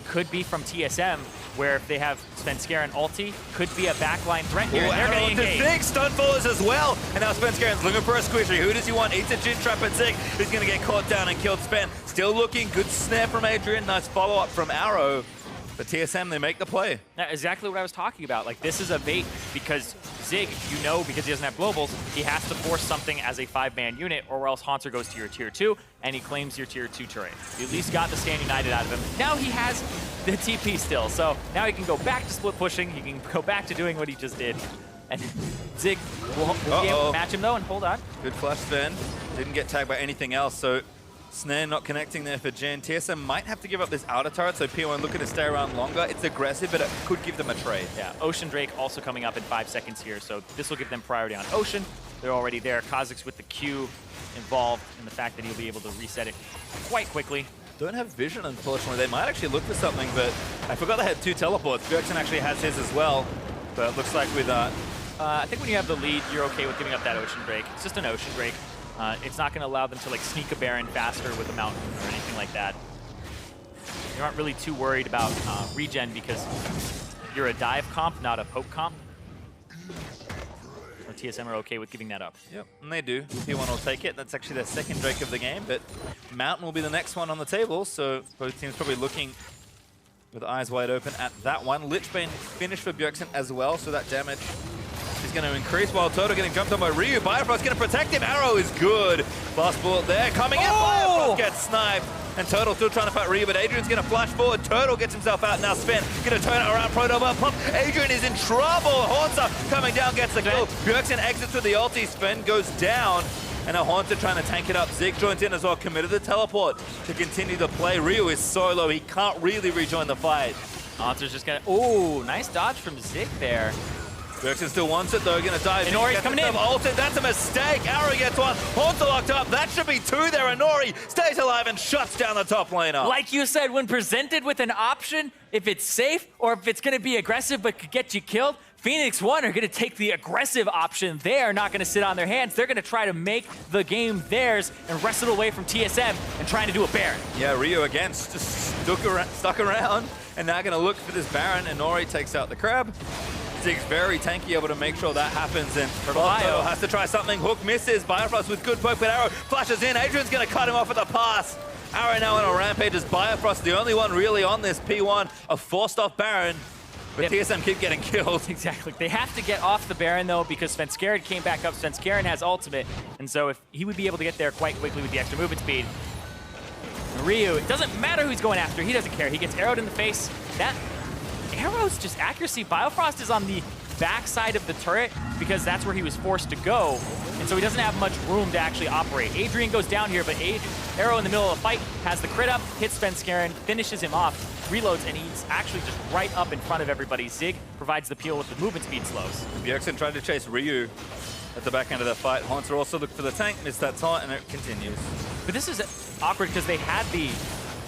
Speaker 2: could be from TSM, where if they have Svenskeren ulti, could be a backline threat here, and they're going to engage.
Speaker 1: Zig, stun follows as well, and now Svenskeren's looking for a squishy. Who does he want? Eats a Jhin trap at Zig. He's going to get caught down and killed. Sven still looking, good snare from Adrian, nice follow-up from Arrow. But TSM, they make the play.
Speaker 2: That's exactly what I was talking about. Like, this is a bait because Zig, because he doesn't have globals, he has to force something as a 5-man unit, or else Hauntzer goes to your tier 2, and he claims your tier 2 terrain. You at least got the Stand United out of him. Now he has the TP still, so now he can go back to split pushing, he can go back to doing what he just did. And Zig will be able to match him though, and hold on.
Speaker 1: Good flash Sven. Didn't get tagged by anything else, so Snare not connecting there for Jhin. TSM might have to give up this outer turret, so P1 looking to stay around longer. It's aggressive, but it could give them a trade.
Speaker 2: Yeah, Ocean Drake also coming up in 5 seconds here, so this will give them priority on Ocean. They're already there. Kha'Zix with the Q involved, and the fact that he'll be able to reset it quite quickly.
Speaker 1: Don't have vision, unfortunately. They might actually look for something, but I forgot they had 2 teleports. Bjergsen actually has his as well, but it looks like with
Speaker 2: I think when you have the lead, you're okay with giving up that Ocean Drake. It's just an Ocean Drake. It's not going to allow them to like sneak a Baron faster with a mountain or anything like that. you aren't really too worried about regen because you're a dive comp, not a poke comp. So TSM are okay with giving that up.
Speaker 1: Yep, and they do. P1 will take it. That's actually their second Drake of the game, but Mountain will be the next one on the table, so both teams probably looking with eyes wide open at that one. Lichbane finished for Bjergsen as well, so that damage is going to increase. WildTurtle getting jumped on by Ryu. Biofrost going to protect him. Arrow is good. Fast bullet there. Coming in. Biofrost gets sniped. And Turtle still trying to fight Ryu, but Adrian's going to flash forward. Turtle gets himself out. Now Sven going to turn it around. Protoba pump. Adrian is in trouble. Hauntzer coming down, gets the kill. Bjergsen exits with the ulti. Sven goes down. And now Hauntzer trying to tank it up. Zig joins in as well, committed the teleport to continue the play. Ryu is so low, he can't really rejoin the fight.
Speaker 2: Hauntzer's just gonna, ooh, nice dodge from Zig there.
Speaker 1: Bjergsen still wants it though, gonna dive.
Speaker 2: Inori's coming in.
Speaker 1: Ulted. That's a mistake. Arrow gets one. Hauntzer locked up. That should be two there. Inori stays alive and shuts down the top laner.
Speaker 2: Like you said, when presented with an option, if it's safe or if it's gonna be aggressive but could get you killed, Phoenix1 are going to take the aggressive option. They're not going to sit on their hands. They're going to try to make the game theirs and wrest it away from TSM and trying to do a Baron.
Speaker 1: Yeah, Ryu again just stuck around and now going to look for this Baron. Inori takes out the crab. Zig's very tanky, able to make sure that happens. And Bio has to try something. Hook misses. Biofrost with good poke, but Arrow flashes in. Adrian's going to cut him off with a pass. Arrow now on a rampage as Biofrost, the only one really on this P1, a forced off Baron. But TSM keep getting killed.
Speaker 2: Exactly. They have to get off the Baron, though, because Svenskeren came back up. Svenskeren has ultimate, and so if he would be able to get there quite quickly with the extra movement speed. Ryu, it doesn't matter who he's going after. He doesn't care. He gets arrowed in the face. That arrow's just accuracy. Biofrost is on the backside of the turret because that's where he was forced to go, and so he doesn't have much room to actually operate. Adrian goes down here, but Arrow in the middle of the fight has the crit up, hits Svenskeren, finishes him off, reloads, and he's actually just right up in front of everybody. Zig provides the peel with the movement speed slows.
Speaker 1: Bjergsen tried to chase Ryu at the back end of that fight. Hauntzer also looked for the tank, missed that taunt, and it continues.
Speaker 2: But this is awkward because they had the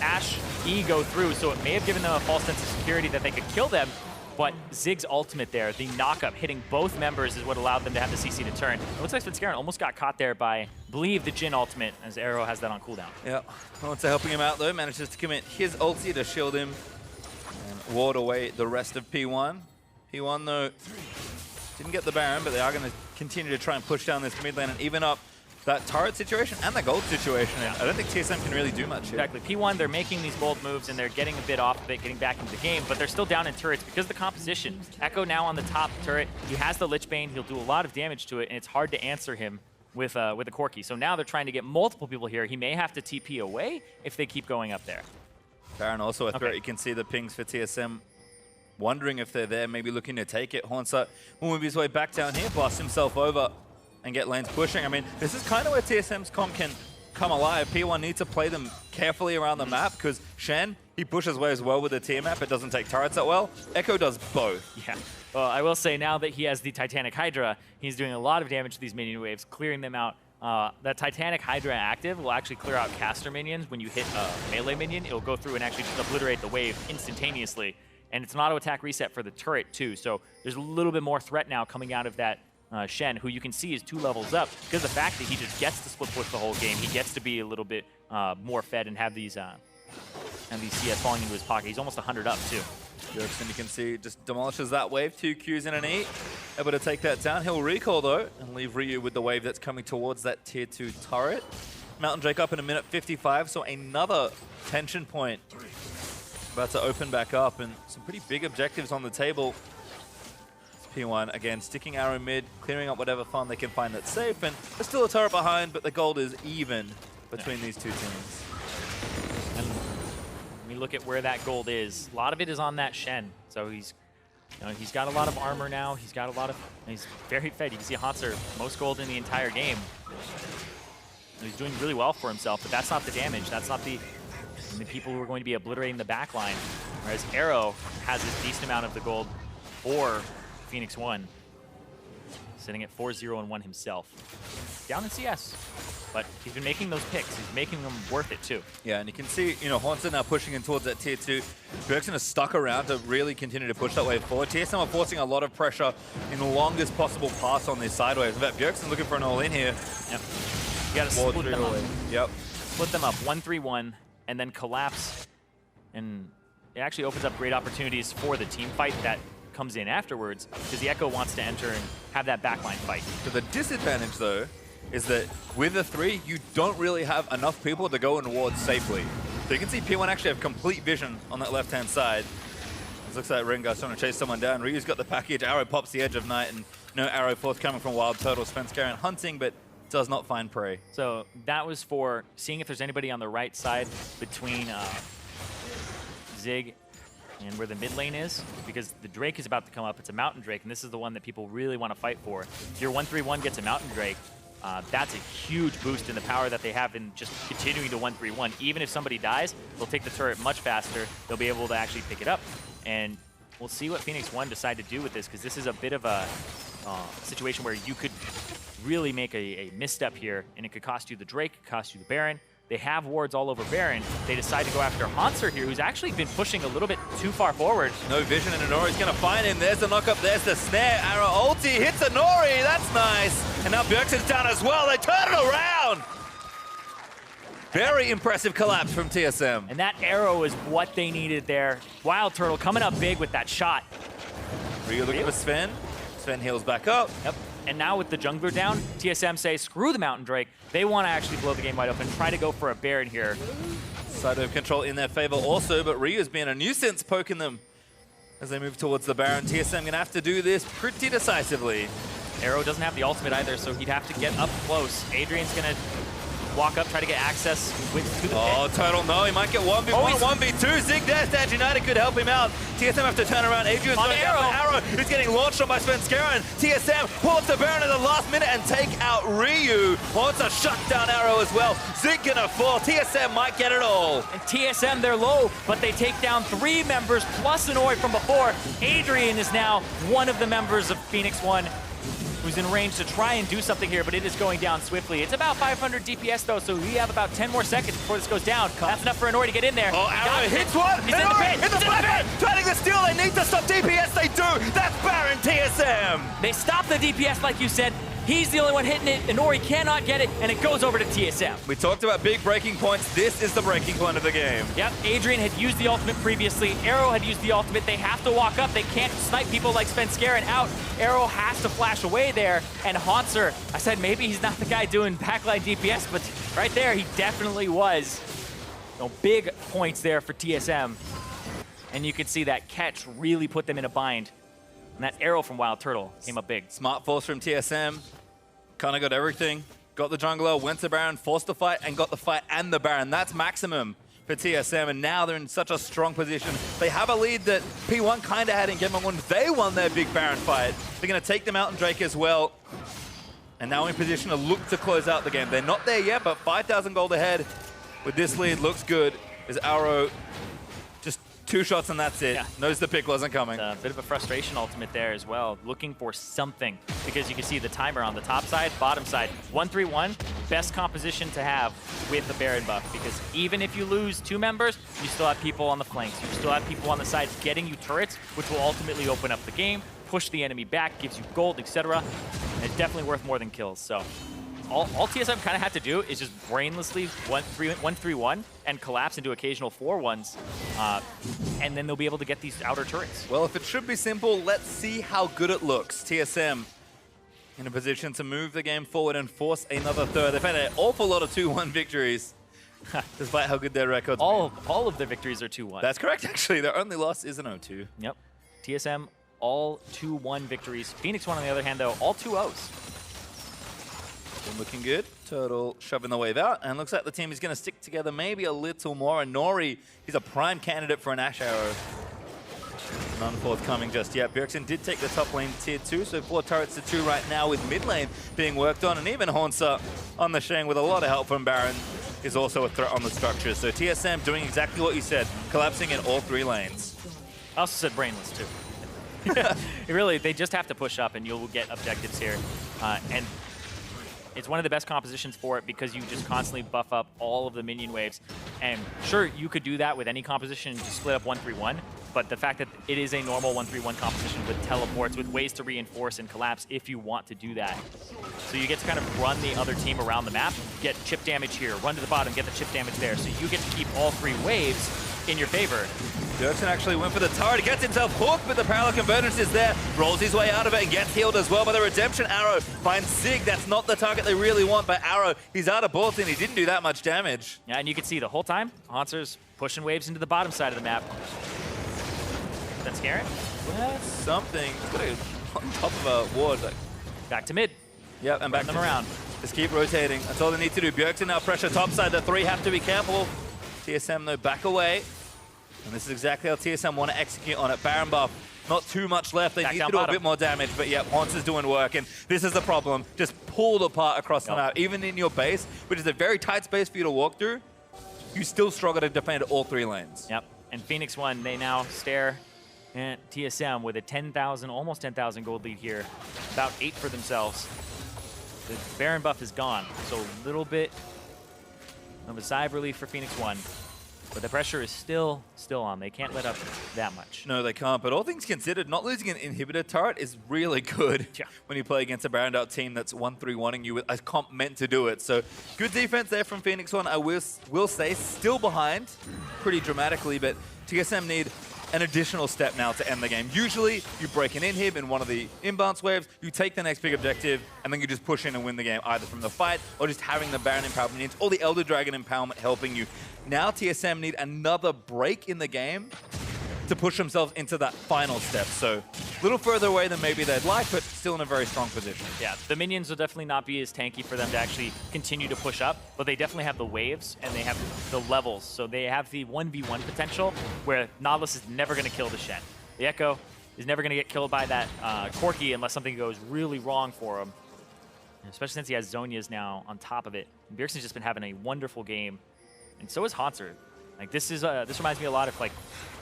Speaker 2: Ashe E go through, so it may have given them a false sense of security that they could kill them. But Zig's ultimate there, the knock-up, hitting both members is what allowed them to have the CC to turn. It looks like Svenskeren almost got caught there by, I believe, the Jhin ultimate, as Arrow has that on cooldown.
Speaker 1: Yeah, Hauntzer helping him out though, manages to commit his ulti to shield him and ward away the rest of P1. P1 though, didn't get the Baron, but they are going to continue to try and push down this mid lane and even up that turret situation and the gold situation. Yeah. I don't think TSM can really do much here.
Speaker 2: Exactly. P1, they're making these bold moves and they're getting a bit off of it, getting back into the game, but they're still down in turrets because of the composition. Ekko now on the top turret. He has the Lichbane. He'll do a lot of damage to it, and it's hard to answer him with a Corki. So now they're trying to get multiple people here. He may have to TP away if they keep going up there.
Speaker 1: Baron also a threat. You can see the pings for TSM. Wondering if they're there, maybe looking to take it. Hauntzer will move his way back down here, blast himself over, and get lanes pushing. I mean, this is kind of where TSM's comp can come alive. P1 needs to play them carefully around the map because Shen, he pushes waves well with the tier map. It doesn't take turrets that well. Ekko does both.
Speaker 2: Yeah. Well, I will say now that he has the Titanic Hydra, he's doing a lot of damage to these minion waves, clearing them out. That Titanic Hydra active will actually clear out caster minions. When you hit a melee minion, it'll go through and actually just obliterate the wave instantaneously. And it's an auto attack reset for the turret too. So there's a little bit more threat now coming out of that Shen, who you can see is 2 levels up because of the fact that he just gets to split push the whole game. He gets to be a little bit more fed and have these CS falling into his pocket. He's almost 100 up too.
Speaker 1: Bjergsen, you can see, just demolishes that wave. 2 Qs and an E. Able to take that down. He'll recall though and leave Ryu with the wave that's coming towards that tier 2 turret. Mountain Drake up in a minute 55, so another tension point about to open back up, and some pretty big objectives on the table. P1 again sticking arrow mid, clearing up whatever farm they can find that's safe, and there's still a turret behind, but the gold is even between these two teams.
Speaker 2: And when we look at where that gold is, a lot of it is on that Shen. So he's got a lot of armor now. He's got a lot of, he's very fed. You can see Hauntzer, most gold in the entire game. He's doing really well for himself, but that's not the damage. That's not the people who are going to be obliterating the back line. Whereas Arrow has a decent amount of the gold for Phoenix1, sitting at 4-0-1 himself. Down in CS, but he's been making those picks. He's making them worth it too.
Speaker 1: Yeah, and you can see, Hauntzer now pushing in towards that tier 2. Bjergsen is stuck around to really continue to push that wave forward. TSM are forcing a lot of pressure in the longest possible pass on these side waves. In fact, Bjergsen looking for an all-in here.
Speaker 2: Yep. You gotta split them up.
Speaker 1: Yep.
Speaker 2: Split them up, 1-3-1, and then collapse And it actually opens up great opportunities for the team fight that comes in afterwards, because the Ekko wants to enter and have that backline fight.
Speaker 1: So the disadvantage, though, is that with the 3, you don't really have enough people to go and ward safely. So you can see P1 actually have complete vision on that left-hand side. It looks like Rengar's trying to chase someone down. Ryu's got the package. Arrow pops the Edge of Night, and no arrow forthcoming from WildTurtle. Svenskeren hunting, but does not find prey.
Speaker 2: So that was for seeing if there's anybody on the right side between Zig and where the mid lane is, because the Drake is about to come up. It's a Mountain Drake, and this is the one that people really want to fight for. If your 1-3-1 gets a Mountain Drake, that's a huge boost in the power that they have in just continuing to 1-3-1. Even if somebody dies, they'll take the turret much faster. They'll be able to actually pick it up. And we'll see what Phoenix1 decide to do with this, because this is a bit of a situation where you could really make a misstep here, and it could cost you the Drake, cost you the Baron. They have wards all over Baron. They decide to go after Hauntzer here, who's actually been pushing a little bit too far forward.
Speaker 1: No vision, and Inori's going to find him. There's the knock-up, there's the snare. Arrow ulti hits Inori, that's nice. And now Bjergsen's down as well. They turn it around. Very impressive collapse from TSM.
Speaker 2: And that arrow is what they needed there. WildTurtle coming up big with that shot.
Speaker 1: Ryu looking for Sven. Sven heals back up.
Speaker 2: Yep. And now with the jungler down, TSM say, screw the Mountain Drake. They want to actually blow the game wide open, try to go for a Baron here.
Speaker 1: Side of control in their favor also, but Ryu's being a nuisance poking them as they move towards the Baron. TSM going to have to do this pretty decisively.
Speaker 2: Arrow doesn't have the ultimate either, so he'd have to get up close. Adrian's going to walk up, try to get access to the pit.
Speaker 1: Total no, he might get 1v1, 2v2. Zig Dash United could help him out. TSM have to turn around. Adrian's going Arrow who's getting launched on by Svenskeren. TSM pull up the Baron at the last minute and take out Ryu. Hauntzer shut down Arrow as well. Zig gonna fall. TSM might get it all.
Speaker 2: And TSM, they're low, but they take down 3 members plus Inori from before. Adrian is now one of the members of Phoenix1, who's in range to try and do something here, but it is going down swiftly. It's about 500 DPS though, so we have about 10 more seconds before this goes down. That's enough for Inori to get in there.
Speaker 1: Oh, Arrow hits one!
Speaker 2: He's in the pit!
Speaker 1: In the pit! Trying to steal, they need to stop DPS, they do! That's Baron TSM!
Speaker 2: They stop the DPS like you said. He's the only one hitting it. Inori cannot get it, and it goes over to TSM.
Speaker 1: We talked about big breaking points. This is the breaking point of the game.
Speaker 2: Yep, Adrian had used the ultimate previously. Arrow had used the ultimate. They have to walk up. They can't snipe people like Svenskeren out. Arrow has to flash away there. And Hauntzer, I said maybe he's not the guy doing backline DPS, but right there, he definitely was. No, big points there for TSM. And you can see that catch really put them in a bind. And that arrow from WildTurtle came up big.
Speaker 1: Smart force from TSM. Kind of got everything. Got the jungler, went to Baron, forced the fight, and got the fight and the Baron. That's maximum for TSM, and now they're in such a strong position. They have a lead that P1 kind of had in Game 1. They won their big Baron fight. They're going to take the Mountain Drake as well. And now in position to look to close out the game. They're not there yet, but 5,000 gold ahead with this lead. Looks good. As Arrow just 2 shots and that's it.
Speaker 2: Yeah.
Speaker 1: Knows the pick wasn't coming.
Speaker 2: A bit of a frustration ultimate there as well. Looking for something, because you can see the timer on the top side, bottom side. 1-3-1, best composition to have with the Baron buff, because even if you lose 2 members, you still have people on the flanks. You still have people on the sides getting you turrets, which will ultimately open up the game, push the enemy back, gives you gold, etc. It's definitely worth more than kills. So all TSM kind of had to do is just brainlessly 1-3-1 and collapse into occasional 4-1s, and then they'll be able to get these outer turrets.
Speaker 1: Well, if it should be simple, let's see how good it looks. TSM in a position to move the game forward and force another third. They've had an awful lot of 2-1 victories, despite how good their records
Speaker 2: All of their victories are 2-1.
Speaker 1: That's correct, actually. Their only loss is an 0-2.
Speaker 2: Yep. TSM, all 2-1 victories. Phoenix1, on the other hand, though, all 2-0s.
Speaker 1: Been looking good. Turtle shoving the wave out, and looks like the team is going to stick together maybe a little more. Inori, he's a prime candidate for an Ashe arrow. None forthcoming just yet. Bjergsen did take the top lane tier 2, so 4 turrets to 2 right now with mid lane being worked on, and even Hauntzer on the Shen with a lot of help from Baron is also a threat on the structure. So TSM doing exactly what you said, collapsing in all 3 lanes.
Speaker 2: I also said brainless, too. Really, they just have to push up, and you'll get objectives here. And it's one of the best compositions for it, because you just constantly buff up all of the minion waves. And sure, you could do that with any composition to split up 1-3-1, but the fact that it is a normal 1-3-1 composition with teleports, with ways to reinforce and collapse if you want to do that. So you get to kind of run the other team around the map, get chip damage here, run to the bottom, get the chip damage there. So you get to keep all 3 waves in your favor.
Speaker 1: Bjergsen actually went for the turret. He gets himself hooked, but the parallel convergence is there. Rolls his way out of it and gets healed as well by the redemption arrow. Finds Zig. That's not the target they really want, but Arrow, he's out of bullets and he didn't do that much damage.
Speaker 2: Yeah, and you can see the whole time, Hauntzer's pushing waves into the bottom side of the map. Svenskeren?
Speaker 1: That's something. He's got a, on top of a ward. Like,
Speaker 2: back to mid.
Speaker 1: yep, and back
Speaker 2: them around.
Speaker 1: Just keep rotating. That's all they need to do. Bjergsen now pressure topside. The three have to be careful. TSM, though, back away. And this is exactly how TSM want to execute on it. Baron buff, not too much left. They need to do a bit more damage, but yeah, Hauntzer's doing work. And this is the problem. Just pulled apart across the map. Even in your base, which is a very tight space for you to walk through, you still struggle to defend all three lanes.
Speaker 2: Yep. And Phoenix1, they now stare at TSM with a 10,000, almost 10,000 gold lead here. About 8 for themselves. The Baron buff is gone, so a little bit of a sigh of relief for Phoenix1. But the pressure is still on. They can't let up that much.
Speaker 1: No, they can't. But all things considered, not losing an inhibitor turret is really good when you play against a Baron out team that's 1-3-1ing you with a comp meant to do it. So good defense there from Phoenix1. I will say, still behind pretty dramatically, but TSM need an additional step now to end the game. Usually, you break an inhib in one of the inbounce waves, you take the next big objective, and then you just push in and win the game, either from the fight or just having the Baron empowerment minions or the Elder Dragon empowerment helping you. Now TSM need another break in the game to push themselves into that final step. So a little further away than maybe they'd like, but still in a very strong position.
Speaker 2: Yeah, the minions will definitely not be as tanky for them to actually continue to push up, but they definitely have the waves and they have the levels. So they have the 1v1 potential where Nautilus is never going to kill the Shen. The Ekko is never going to get killed by that Corki unless something goes really wrong for him. And especially since he has Zhonya's now on top of it. And Bjergsen's just been having a wonderful game. And so is Hauntzer. Like this reminds me a lot of like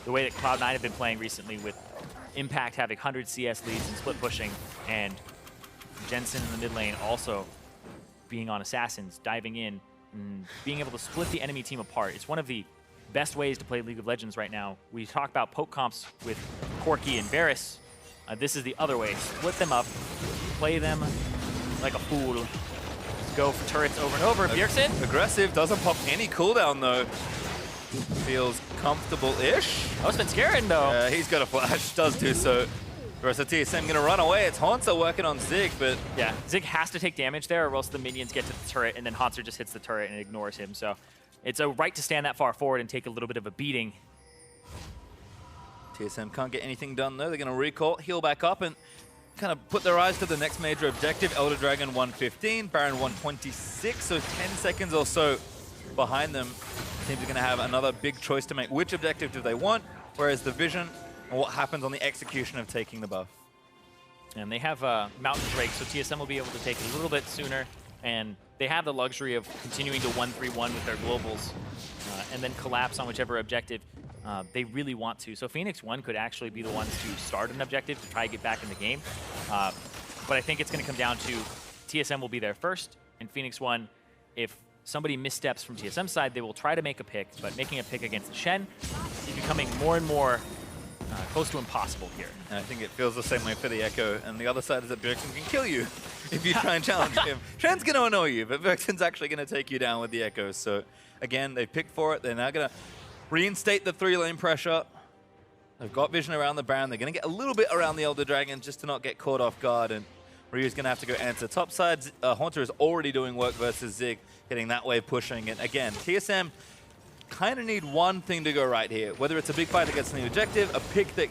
Speaker 2: the way that Cloud9 have been playing recently with Impact having 100 CS leads and split pushing, and Jensen in the mid lane also being on Assassins, diving in, and being able to split the enemy team apart. It's one of the best ways to play League of Legends right now. We talk about poke comps with Corki and Varus. This is the other way. Split them up, play them like a fool. Just go for turrets over and over. Bjergsen?
Speaker 1: Aggressive, doesn't pop any cooldown though. Feels comfortable-ish.
Speaker 2: Oh, Svenskeren though.
Speaker 1: He's got a flash, does do so. The rest of TSM gonna run away. It's Hauntzer working on Zig, but...
Speaker 2: Yeah, Zig has to take damage there or else the minions get to the turret and then Hauntzer just hits the turret and ignores him. So it's a right to stand that far forward and take a little bit of a beating.
Speaker 1: TSM can't get anything done though. They're gonna recall, heal back up and kind of put their eyes to the next major objective. Elder Dragon 115, Baron 126, so 10 seconds or so behind them. Teams are going to have another big choice to make. Which objective do they want? Whereas the vision and what happens on the execution of taking the buff.
Speaker 2: And they have Mountain Drake, so TSM will be able to take it a little bit sooner. And they have the luxury of continuing to 1-3-1 with their globals and then collapse on whichever objective they really want to. So Phoenix1 could actually be the ones to start an objective to try to get back in the game. But I think it's going to come down to TSM will be there first, and Phoenix1, if somebody missteps from TSM's side, they will try to make a pick, but making a pick against the Shen is becoming more and more close to impossible here.
Speaker 1: And I think it feels the same way for the Ekko, and the other side is that Bjergsen can kill you if you try and challenge him. Shen's going to annoy you, but Bjergsen's actually going to take you down with the Ekko. So again, they've picked for it. They're now going to reinstate the 3-lane pressure. They've got vision around the Baron. They're going to get a little bit around the Elder Dragon just to not get caught off guard, and Ryu's going to have to go answer. Top side, Hauntzer is already doing work versus Zig, getting that wave pushing. And again, TSM kind of need one thing to go right here. Whether it's a big fight against the objective, a pick that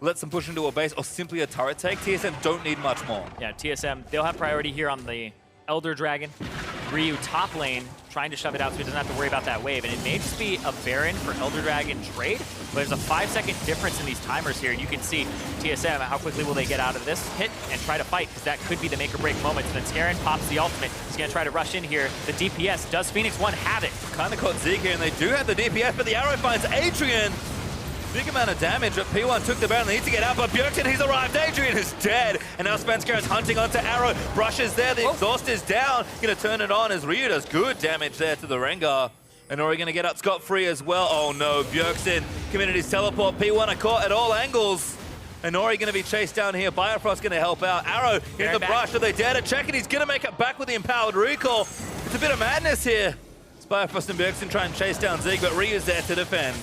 Speaker 1: lets them push into a base, or simply a turret take, TSM don't need much more.
Speaker 2: Yeah, TSM, they'll have priority here on the Elder Dragon. Ryu top lane, trying to shove it out so he doesn't have to worry about that wave. And it may just be a Baron for Elder Dragon trade, but there's a 5-second difference in these timers here. And you can see TSM, how quickly will they get out of this hit and try to fight, because that could be the make or break moment. Svenskeren pops the ultimate. He's going to try to rush in here. The DPS, does Phoenix1 have it?
Speaker 1: Kind of caught Zig here, and they do have the DPS, but the arrow finds Adrian. Big amount of damage, but P1 took the Baron. They need to get out, but Bjergsen, he's arrived. Adrian is dead. And now Svenskeren's hunting onto Arrow. Brushes there. The exhaust is down. Going to turn it on as Ryu does good damage there to the Rengar. Inori going to get out scot-free as well. Oh no, Bjergsen committed his teleport. P1 are caught at all angles. Inori going to be chased down here. Biofrost going to help out. Arrow in the brush. Do they dare to check it? He's going to make it back with the empowered recall. It's a bit of madness here. It's Biofrost and Bjergsen try and chase down Zig, but Ryu's there to defend.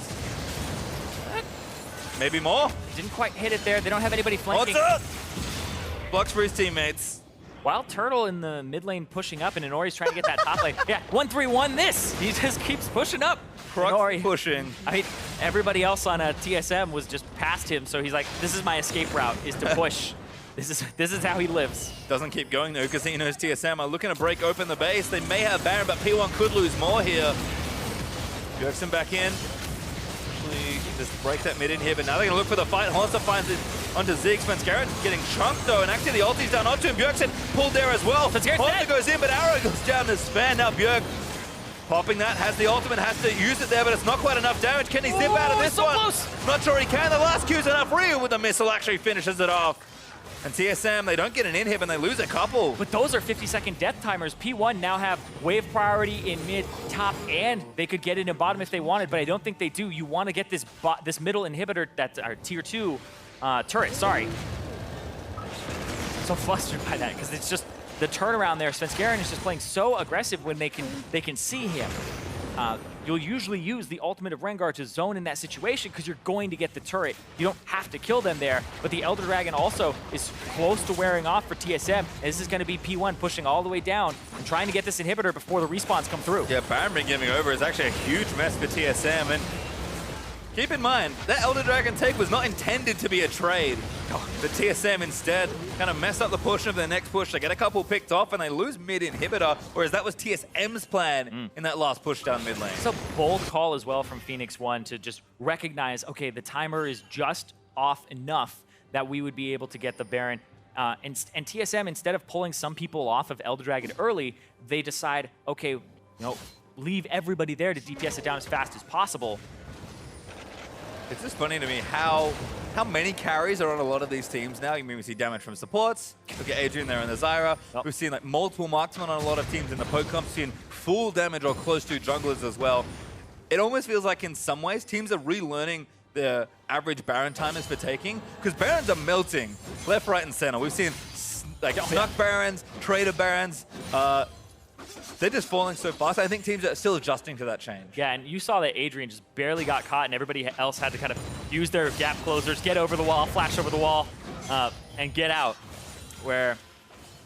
Speaker 1: Maybe more.
Speaker 2: Didn't quite hit it there. They don't have anybody flanking.
Speaker 1: Hauntzer blocks for his teammates.
Speaker 2: WildTurtle in the mid lane pushing up, and Inori's trying to get that top lane. Yeah, 1-3-1 this. He just keeps pushing up. Inori
Speaker 1: pushing.
Speaker 2: I mean, everybody else on TSM was just past him, so he's like, this is my escape route, is to push. This is how he lives.
Speaker 1: Doesn't keep going though, because he knows TSM are looking to break open the base. They may have Baron, but P1 could lose more here. Bjergsen back in. Actually, just break that mid in here, but now they're going to look for the fight. Hauntzer finds it onto Zig. Svenskeren getting chunked though, and actually the ulti's down onto him. Bjergsen pulled there as well. Hauntzer goes in, but arrow goes down to Sven. Now Bjerg popping that, has the ultimate, has to use it there, but it's not quite enough damage. Can he zip out of this
Speaker 2: so
Speaker 1: one?
Speaker 2: Close.
Speaker 1: Not sure he can. The last Q's enough. Ryu with the missile actually finishes it off. And TSM, they don't get an inhib and they lose a couple.
Speaker 2: But those are 50-second death timers. P1 now have wave priority in mid, top, and they could get into bottom if they wanted, but I don't think they do. You want to get this middle inhibitor, that's our tier 2 turret, sorry. So flustered by that, because it's just the turnaround there. Svenskeren is just playing so aggressive when they can see him. You'll usually use the ultimate of Rengar to zone in that situation because you're going to get the turret. You don't have to kill them there, but the Elder Dragon also is close to wearing off for TSM. And this is going to be P1 pushing all the way down and trying to get this inhibitor before the respawns come through.
Speaker 1: Yeah, Baron giving over is actually a huge mess for TSM, and keep in mind, that Elder Dragon take was not intended to be a trade. But TSM instead kind of mess up the portion of their next push. They get a couple picked off and they lose mid-inhibitor, whereas that was TSM's plan in that last push down mid lane.
Speaker 2: It's a bold call as well from Phoenix1 to just recognize, okay, the timer is just off enough that we would be able to get the Baron. And TSM, instead of pulling some people off of Elder Dragon early, they decide, okay, leave everybody there to DPS it down as fast as possible.
Speaker 1: It's just funny to me how many carries are on a lot of these teams now. You mean we see damage from supports. Look at Adrian there in the Zyra. We've seen like multiple marksmen on a lot of teams in the poke comp. Seen full damage or close to junglers as well. It almost feels like in some ways teams are relearning their average Baron timers for taking, because Barons are melting left, right, and center. We've seen like snuck Barons, trader Barons. They're just falling so fast. I think teams are still adjusting to that change.
Speaker 2: Yeah, and you saw that Adrian just barely got caught, and everybody else had to kind of use their gap closers, get over the wall, flash over the wall, and get out. Where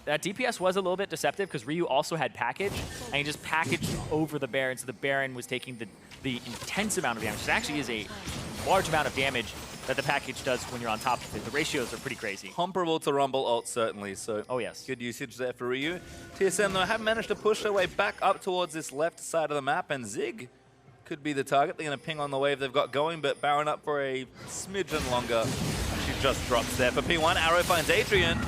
Speaker 2: that DPS was a little bit deceptive because Ryu also had package, and he just packaged over the Baron, so the Baron was taking the intense amount of damage. It actually is a large amount of damage that the package does when you're on top of it. The ratios are pretty crazy.
Speaker 1: Comparable to Rumble ult, certainly. So
Speaker 2: oh yes,
Speaker 1: good usage there for Ryu. TSM, though, have managed to push their way back up towards this left side of the map, and Zig could be the target. They're going to ping on the wave they've got going, but Baron up for a smidgen longer. She just drops there for P1. Arrow finds Adrian.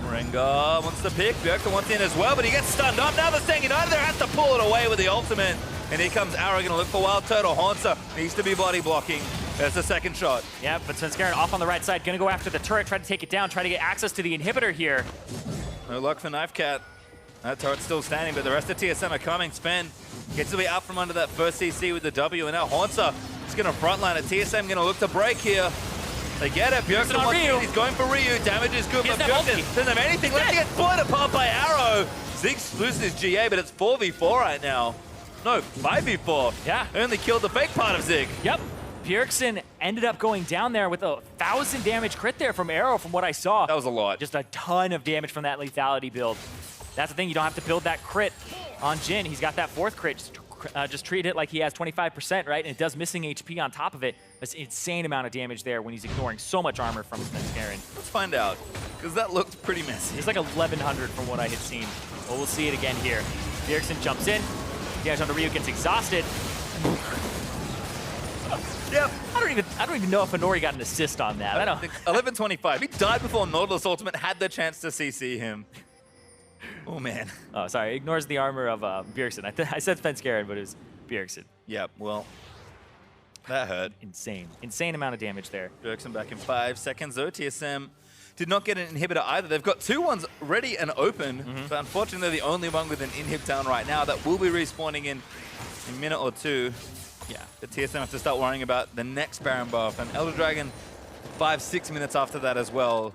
Speaker 1: Rengar wants to pick. Bjergsen wants in as well, but he gets stunned up. Now they're staying united there, has to pull it away with the ultimate. And here comes Arrow, going to look for WildTurtle. Hauntzer needs to be body blocking. There's the second shot.
Speaker 2: Yeah, but Svenskeren off on the right side, going to go after the turret, try to take it down, try to get access to the inhibitor here.
Speaker 1: No luck for Knife Cat. That turret's still standing, but the rest of TSM are coming. Sven gets to be out from under that first CC with the W, and now Hauntzer is going to frontline it. TSM going to look to break here. They get it. Bjergsen wants in. He's going for Ryu. Damage is good, but Bjergsen doesn't have anything left. He gets blown apart by Arrow. Zig loses his GA, but it's 4v4 right now. No, 5v4.
Speaker 2: Yeah.
Speaker 1: Only killed the fake part of Zig.
Speaker 2: Yep. Bjergsen ended up going down there with a 1,000 damage crit there from Arrow from what I saw.
Speaker 1: That was a lot.
Speaker 2: Just a ton of damage from that lethality build. That's the thing, you don't have to build that crit on Jhin. He's got that fourth crit. Just treat it like he has 25%, right? And it does missing HP on top of it. That's an insane amount of damage there when he's ignoring so much armor from Svenskeren.
Speaker 1: Let's find out, because that looked pretty messy.
Speaker 2: It's like 1,100 from what I had seen. But we'll see it again here. Bjergsen jumps in. Damage onto Ryu, gets exhausted.
Speaker 1: Yep.
Speaker 2: I don't even know if Inori got an assist on that. I don't.
Speaker 1: 11:25. He died before Nautilus Ultimate had the chance to CC him. Oh man.
Speaker 2: Oh, sorry. Ignores the armor of Bjergsen. I said Svenskeren, but it was Bjergsen.
Speaker 1: Yep. Well, that hurt.
Speaker 2: Insane amount of damage there.
Speaker 1: Bjergsen back in 5 seconds though. TSM did not get an inhibitor either. They've got 2 ones ready and open, but unfortunately they're the only one with an inhib down right now that will be respawning in a minute or 2. Yeah, the TSM have to start worrying about the next Baron buff, and Elder Dragon 5-6 minutes after that as well.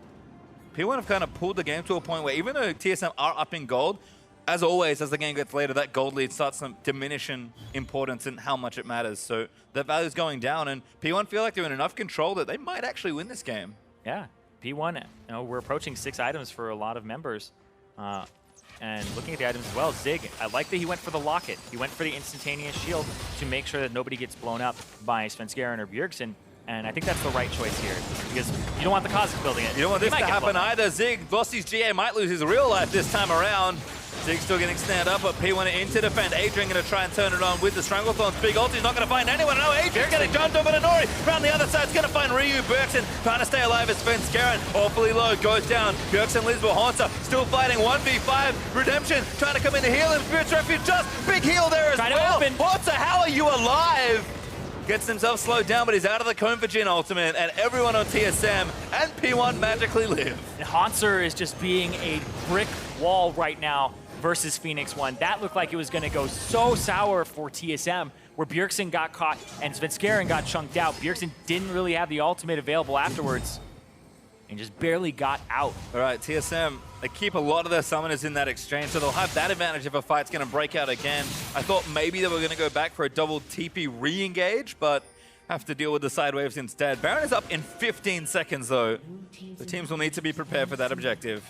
Speaker 1: P1 have kind of pulled the game to a point where even though TSM are up in gold, as always, as the game gets later, that gold lead starts to diminish in importance and how much it matters. So that value's going down, and P1 feel like they're in enough control that they might actually win this game.
Speaker 2: Yeah, P1, we're approaching 6 items for a lot of members. And looking at the items as well, Zig, I like that he went for the locket. He went for the instantaneous shield to make sure that nobody gets blown up by Svenskeren or Bjergsen. And I think that's the right choice here, because you don't want the Kha'Zix building it.
Speaker 1: You don't want this to happen either. Zig lost his GA, might lose his real life this time around. Zig still getting snared up, but P1 in to defend. Adrian going to try and turn it on with the Stranglethorn's big ult. He's not going to find anyone. No, Adrian's getting jumped over to Inori. Around the other side, he's going to find Ryu. Bjergsen trying to stay alive as Svenskeren. Awfully low, goes down. Bjergsen lives with Hauntzer, still fighting 1v5. Redemption trying to come in to heal him. Spirit's Refuge just big heal there as well. Hauntzer, how are you alive? Gets himself slowed down, but he's out of the cone for Jhin ultimate, and everyone on TSM and P1 magically live.
Speaker 2: And Hauntzer is just being a brick wall right now versus Phoenix1. That looked like it was going to go so sour for TSM, where Bjergsen got caught and Svenskeren got chunked out. Bjergsen didn't really have the ultimate available afterwards and just barely got out.
Speaker 1: All right, TSM, they keep a lot of their summoners in that exchange, so they'll have that advantage if a fight's going to break out again. I thought maybe they were going to go back for a double TP re-engage, but have to deal with the side waves instead. Baron is up in 15 seconds, though. The teams will need to be prepared for that objective.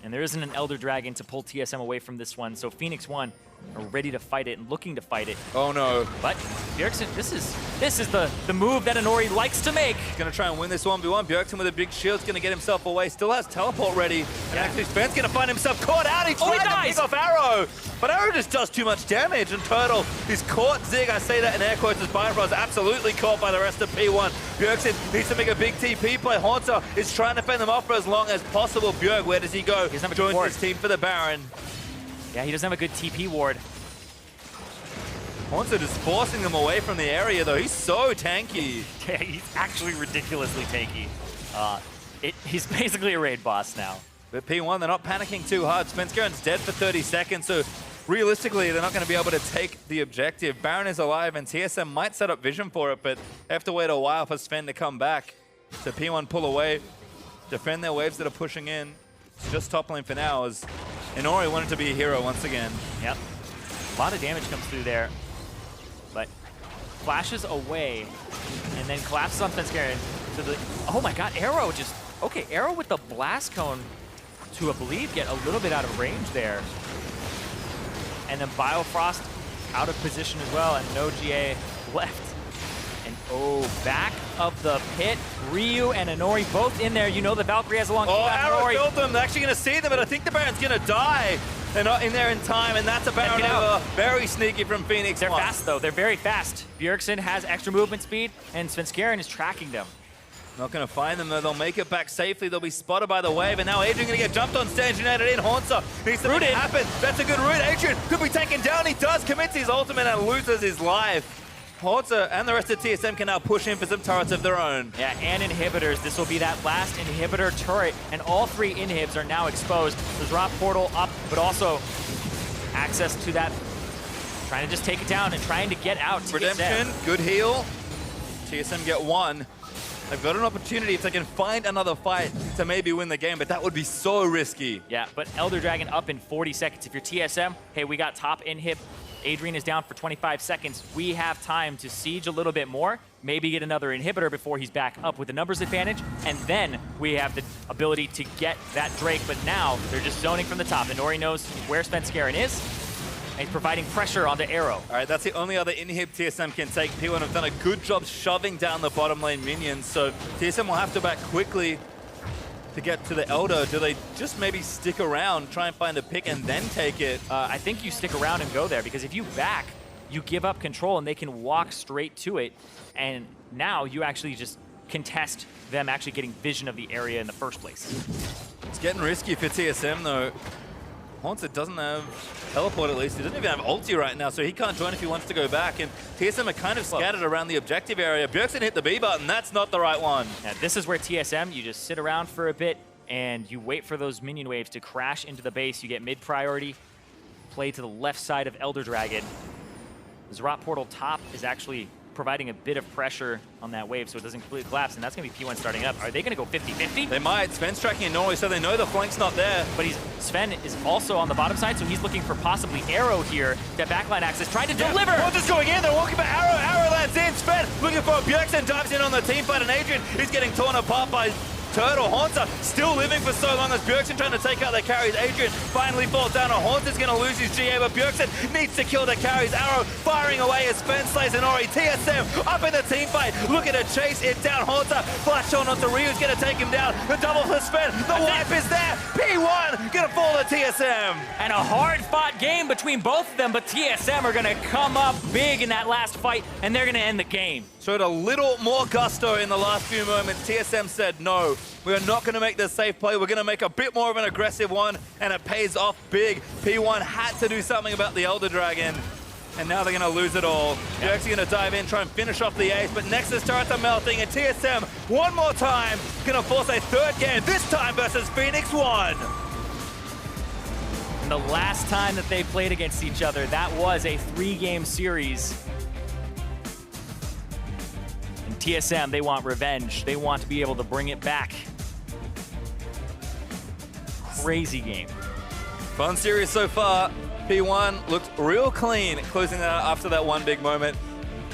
Speaker 2: And there isn't an Elder Dragon to pull TSM away from this one, so Phoenix1 are ready to fight it and looking to fight it.
Speaker 1: Oh no.
Speaker 2: But Bjergsen, this is the move that Inori likes to make.
Speaker 1: He's going to try and win this 1v1. Bjergsen with a big shield is going to get himself away. Still has teleport ready. And actually Sven's going to find himself caught out. He tried to pick off Arrow. But Arrow just does too much damage. And Turtle is caught. Zig, I say that in air quotes, as Biofrost absolutely caught by the rest of P1. Bjergsen needs to make a big TP play. Hauntzer is trying to fend them off for as long as possible. Bjerg, where does he go? He joins his team for the Baron.
Speaker 2: Yeah, he doesn't have a good TP ward.
Speaker 1: Hauntzer just forcing them away from the area, though. He's so tanky.
Speaker 2: Yeah, he's actually ridiculously tanky. He's basically a raid boss now.
Speaker 1: But P1, they're not panicking too hard. Svenskeren's dead for 30 seconds, so realistically, they're not going to be able to take the objective. Baron is alive, and TSM might set up vision for it, but they have to wait a while for Sven to come back. So P1 pull away, defend their waves that are pushing in. It's just top lane for now, as Inori wanted to be a hero once again.
Speaker 2: Yep. A lot of damage comes through there, but flashes away and then collapses on Svenskeren to the... Oh my god, Arrow just... Okay, Arrow with the blast cone to, I believe, get a little bit out of range there. And then Biofrost out of position as well, and no GA left. And back of the pit, Ryu and Inori both in there. You know the Valkyrie has a long...
Speaker 1: Oh, Arrow killed them. They're actually going to see them, but I think the Baron's going to die. They're not in there in time, and that's a Baron over. Very sneaky from Phoenix.
Speaker 2: They're fast, though. They're very fast. Bjergsen has extra movement speed, and Svenskeren is tracking them.
Speaker 1: Not going to find them, though. They'll make it back safely. They'll be spotted by the wave, and now Adrian going to get jumped on stage and added in. Hauntzer needs to make it happen. That's a good route. Adrian could be taken down. He does, commits his ultimate and loses his life. Hauntzer and the rest of TSM can now push in for some turrets of their own.
Speaker 2: Yeah, and inhibitors. This will be that last inhibitor turret, and all 3 inhibs are now exposed. There's Rock Portal up, but also access to that. Trying to just take it down and trying to get out.
Speaker 1: Redemption, good heal. TSM get 1. They've got an opportunity if they can find another fight to maybe win the game, but that would be so risky.
Speaker 2: Yeah, but Elder Dragon up in 40 seconds. If you're TSM, hey, we got top inhib. Adrian is down for 25 seconds. We have time to siege a little bit more, maybe get another inhibitor before he's back up with the numbers advantage, and then we have the ability to get that Drake, but now they're just zoning from the top. Inori knows where Svenskeren is, and he's providing pressure onto Arrow.
Speaker 1: All right, that's the only other inhib TSM can take. P1 have done a good job shoving down the bottom lane minions, so TSM will have to back quickly to get to the Elder. Do they just maybe stick around, try and find a pick, and then take it?
Speaker 2: I think you stick around and go there, because if you back, you give up control, and they can walk straight to it, and now you actually just contest them actually getting vision of the area in the first place.
Speaker 1: It's getting risky for TSM, though. Hauntzer doesn't have teleport, at least. He doesn't even have ulti right now, so he can't join if he wants to go back. And TSM are kind of scattered around the objective area. Bjergsen hit the B button. That's not the right one.
Speaker 2: Yeah, this is where TSM, you just sit around for a bit, and you wait for those minion waves to crash into the base. You get mid-priority, play to the left side of Elder Dragon. Zrot Portal top is actually providing a bit of pressure on that wave so it doesn't completely collapse, and that's going to be P1 starting up. Are they going to go 50-50?
Speaker 1: They might. Sven's tracking Inori, so they know the flank's not there.
Speaker 2: But Sven is also on the bottom side, so he's looking for possibly Arrow here. That backline access, trying to deliver!
Speaker 1: Hauntzer going in, they're walking back. Arrow lands in. Sven looking for Bjergsen, dives in on the team fight, and Adrian is getting torn apart by Turtle. Hauntzer still living for so long as Bjergsen trying to take out the carries. Adrian finally falls down. Hauntzer's going to lose his GA, but Bjergsen needs to kill the carries. Arrow firing away as Sven slays Inori. TSM up in the team fight, looking to chase it down. Hauntzer flash on onto Ryu's going to take him down. The double for Sven. The wipe is there. P1 going to fall to TSM.
Speaker 2: And a hard-fought game between both of them, but TSM are going to come up big in that last fight, and they're going to end the game.
Speaker 1: Showed a little more gusto in the last few moments. TSM said, no, we are not going to make this safe play. We're going to make a bit more of an aggressive one, and it pays off big. P1 had to do something about the Elder Dragon, and now they're going to lose it all. They're actually going to dive in, try and finish off the ace, but Nexus turrets are melting, and TSM, one more time, going to force a third game, this time versus Phoenix1.
Speaker 2: And the last time that they played against each other, that was a 3-game series. And TSM, they want revenge. They want to be able to bring it back. Crazy game.
Speaker 1: Fun series so far. P1 looked real clean, closing that out after that one big moment.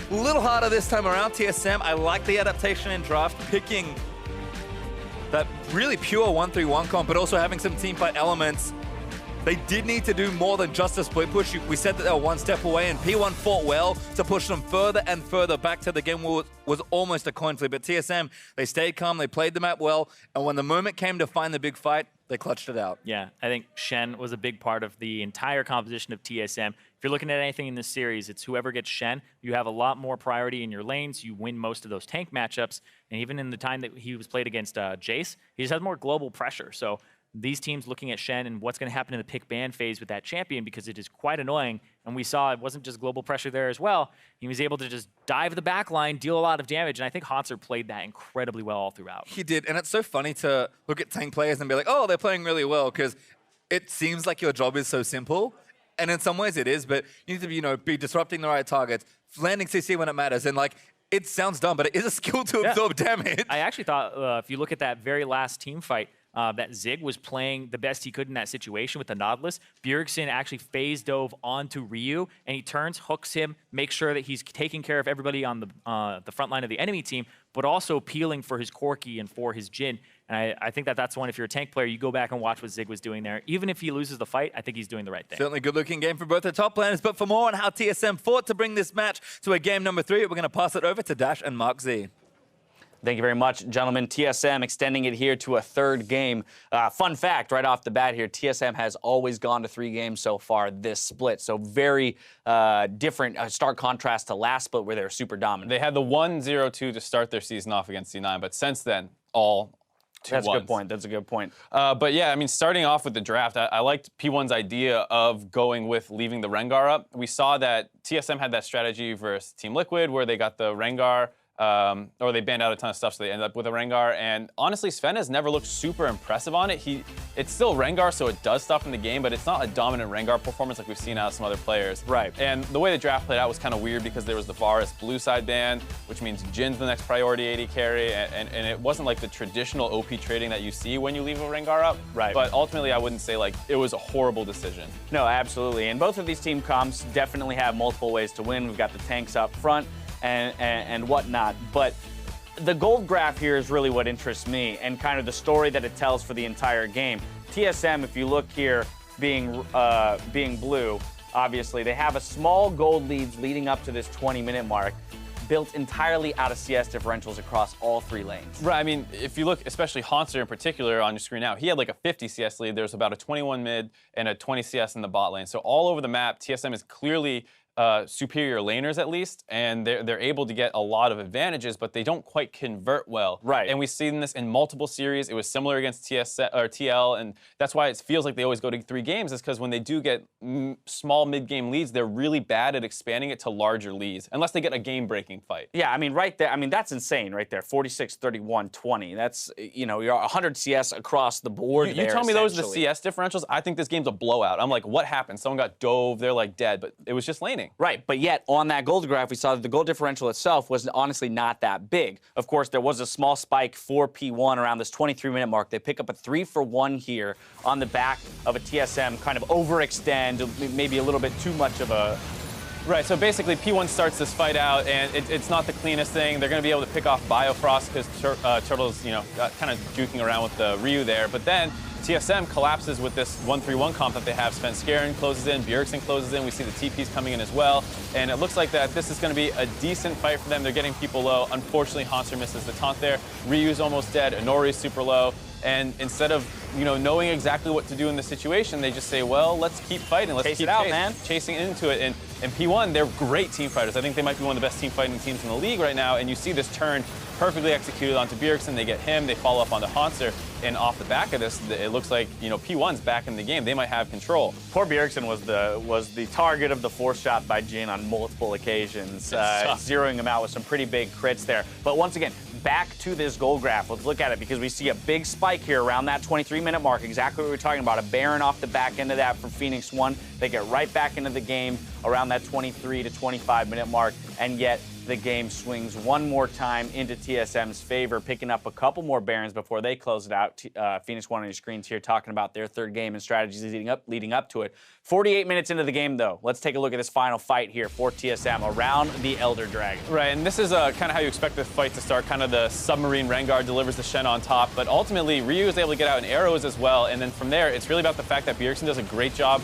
Speaker 1: A little harder this time around. TSM, I like the adaptation in draft, picking that really pure 1-3-1 comp, but also having some teamfight elements. They did need to do more than just a split push. We said that they were one step away, and P1 fought well to push them further and further back to the game where it was almost a coin flip. But TSM, they stayed calm, they played the map well, and when the moment came to find the big fight, they clutched it out.
Speaker 2: Yeah, I think Shen was a big part of the entire composition of TSM. If you're looking at anything in this series, it's whoever gets Shen. You have a lot more priority in your lanes. You win most of those tank matchups. And even in the time that he was played against Jace, he just has more global pressure. So these teams looking at Shen and what's going to happen in the pick ban phase with that champion, because it is quite annoying. And we saw it wasn't just global pressure there as well. He was able to just dive the back line, deal a lot of damage, and I think Hauntzer played that incredibly well all throughout.
Speaker 1: He did, and it's so funny to look at tank players and be like, oh, they're playing really well, because it seems like your job is so simple. And in some ways it is, but you need to be, be disrupting the right targets, landing CC when it matters, and it sounds dumb, but it is a skill to absorb damage.
Speaker 2: I actually thought if you look at that very last team fight, that Zig was playing the best he could in that situation with the Nautilus. Bjergsen actually phase dove onto Ryu, and he turns, hooks him, makes sure that he's taking care of everybody on the front line of the enemy team, but also peeling for his Corki and for his Jhin. And I think that's one, if you're a tank player, you go back and watch what Zig was doing there. Even if he loses the fight, I think he's doing the right thing.
Speaker 1: Certainly good-looking game for both the top laners, but for more on how TSM fought to bring this match to a game number 3, we're going to pass it over to Dash and Mark Z.
Speaker 3: Thank you very much, gentlemen. TSM extending it here to a third game. Fun fact right off the bat here, TSM has always gone to 3 games so far this split. So very different, stark contrast to last split where they were super dominant.
Speaker 4: They had the 1-0-2 to start their season off against C9, but since then, all 2
Speaker 3: That's
Speaker 4: ones.
Speaker 3: a good point. That's a good point.
Speaker 4: But yeah, I mean, starting off with the draft, I liked P1's idea of going with leaving the Rengar up. We saw that TSM had that strategy versus Team Liquid where they got the Rengar, or they banned out a ton of stuff, so they ended up with a Rengar. And honestly, Sven has never looked super impressive on it. It's still Rengar, so it does stuff in the game, but it's not a dominant Rengar performance like we've seen out of some other players.
Speaker 3: Right.
Speaker 4: And the way the draft played out was kind of weird because there was the Varus blue side ban, which means Jin's the next priority AD carry, and it wasn't like the traditional OP trading that you see when you leave a Rengar up.
Speaker 3: Right.
Speaker 4: But ultimately, I wouldn't say like it was a horrible decision.
Speaker 3: No, absolutely. And both of these team comps definitely have multiple ways to win. We've got the tanks up front and whatnot. But the gold graph here is really what interests me and kind of the story that it tells for the entire game. TSM, if you look here, being blue, obviously, they have a small gold leads leading up to this 20-minute mark, built entirely out of CS differentials across all 3 lanes.
Speaker 4: Right, I mean, if you look, especially Hauntzer in particular on your screen now, he had like a 50 CS lead. There's about a 21 mid and a 20 CS in the bot lane. So all over the map, TSM is clearly superior laners at least, and they're able to get a lot of advantages, but they don't quite convert well.
Speaker 3: Right.
Speaker 4: And we've seen this in multiple series. It was similar against TL, and that's why it feels like they always go to 3 games, is because when they do get small mid-game leads, they're really bad at expanding it to larger leads, unless they get a game-breaking fight.
Speaker 3: Yeah, I mean, right there, I mean, that's insane right there. 46, 31, 20. That's, you know, you're 100 CS across the board
Speaker 4: You tell me those are the CS differentials, I think this game's a blowout. I'm like, what happened? Someone got dove, they're like dead, but it was just laning. entertaining.
Speaker 3: Right, but yet on that gold graph, we saw that the goal differential itself was honestly not that big. Of course, there was a small spike for P1 around this 23-minute mark. They pick up a 3-for-1 here on the back of a TSM kind of overextend, maybe a little bit too much of a...
Speaker 4: Right, so basically P1 starts this fight out, and it's not the cleanest thing. They're going to be able to pick off Biofrost because Turtle's, kind of juking around with the Ryu there. But then TSM collapses with this 1-3-1 comp that they have. Svenskeren closes in, Bjergsen closes in. We see the TPs coming in as well. And it looks like that this is going to be a decent fight for them. They're getting people low. Unfortunately, Hauntzer misses the taunt there. Ryu's almost dead. Inori's super low. And instead of, knowing exactly what to do in the situation, they just say, well, let's keep fighting. Let's keep chasing into it. And P1, they're great team fighters. I think they might be one of the best team fighting teams in the league right now. And you see this turn perfectly executed onto Bjergsen. They get him. They follow up on the Hauntzer. And off the back of this, it looks like, P1's back in the game. They might have control.
Speaker 3: Poor Bjergsen was the target of the force shot by Jhin on multiple occasions, zeroing him out with some pretty big crits there. But once again, back to this goal graph. Let's look at it because we see a big spike here around that 23-minute mark. Exactly what we were talking about. A Baron off the back end of that from Phoenix1. They get right back into the game around that 23 to 25-minute mark, and yet the game swings one more time into TSM's favor, picking up a couple more Barons before they close it out. Phoenix1 on your screens here talking about their third game and strategies leading up to it. 48 minutes into the game, though. Let's take a look at this final fight here for TSM around the Elder Dragon.
Speaker 4: Right, and this is kind of how you expect the fight to start. Kind of the submarine Rengar delivers the Shen on top, but ultimately Ryu is able to get out in arrows as well, and then from there, it's really about the fact that Bjergsen does a great job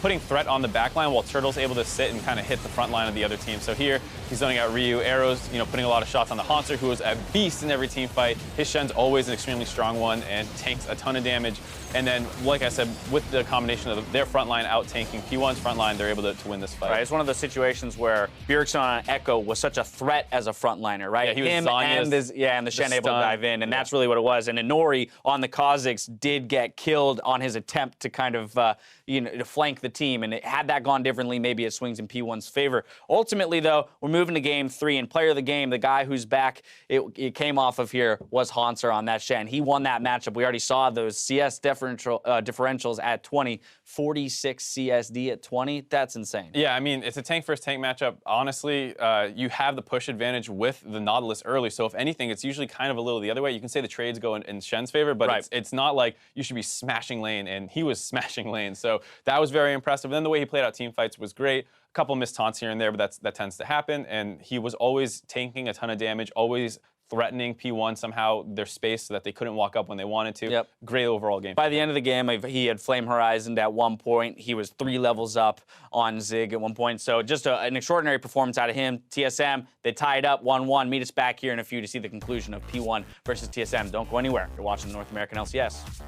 Speaker 4: putting threat on the back line while Turtle's able to sit and kind of hit the front line of the other team. So here, he's zoning out Ryu, arrows, putting a lot of shots on the Hauntzer, who is a beast in every team fight. His Shen's always an extremely strong one and tanks a ton of damage. And then, like I said, with the combination of their front line out-tanking P1's front line, they're able to win this fight.
Speaker 3: Right, it's one of those situations where Bjergsen on Ekko was such a threat as a frontliner, right?
Speaker 4: Yeah, he was
Speaker 3: Him
Speaker 4: Zanya's
Speaker 3: and the Shen able to dive in, and that's really what it was. And Inori on the Kha'Zix did get killed on his attempt to kind of, to flank the team, and had that gone differently, maybe it swings in P1's favor. Ultimately, though, we're moving to Game 3, and player of the game, the guy whose back it came off of here was Hauntzer on that Shen. He won that matchup. We already saw those CS differentials at 20, 46 CSD at 20. That's insane.
Speaker 4: Yeah, I mean, it's a tank versus tank matchup. Honestly, you have the push advantage with the Nautilus early, so if anything, it's usually kind of a little the other way. You can say the trades go in Shen's favor, but it's not like you should be smashing lane, and he was smashing lane, so that was very impressive. And then the way he played out team fights was great. A couple missed taunts here and there, but that tends to happen, and he was always tanking a ton of damage, always threatening P1 somehow their space so that they couldn't walk up when they wanted to.
Speaker 3: Yep.
Speaker 4: Great overall game.
Speaker 3: By the end of the game, he had Flame Horizoned at one point. He was 3 levels up on Zig at one point. So just an extraordinary performance out of him. TSM, they tied up 1-1. Meet us back here in a few to see the conclusion of P1 versus TSM. Don't go anywhere. You're watching the North American LCS.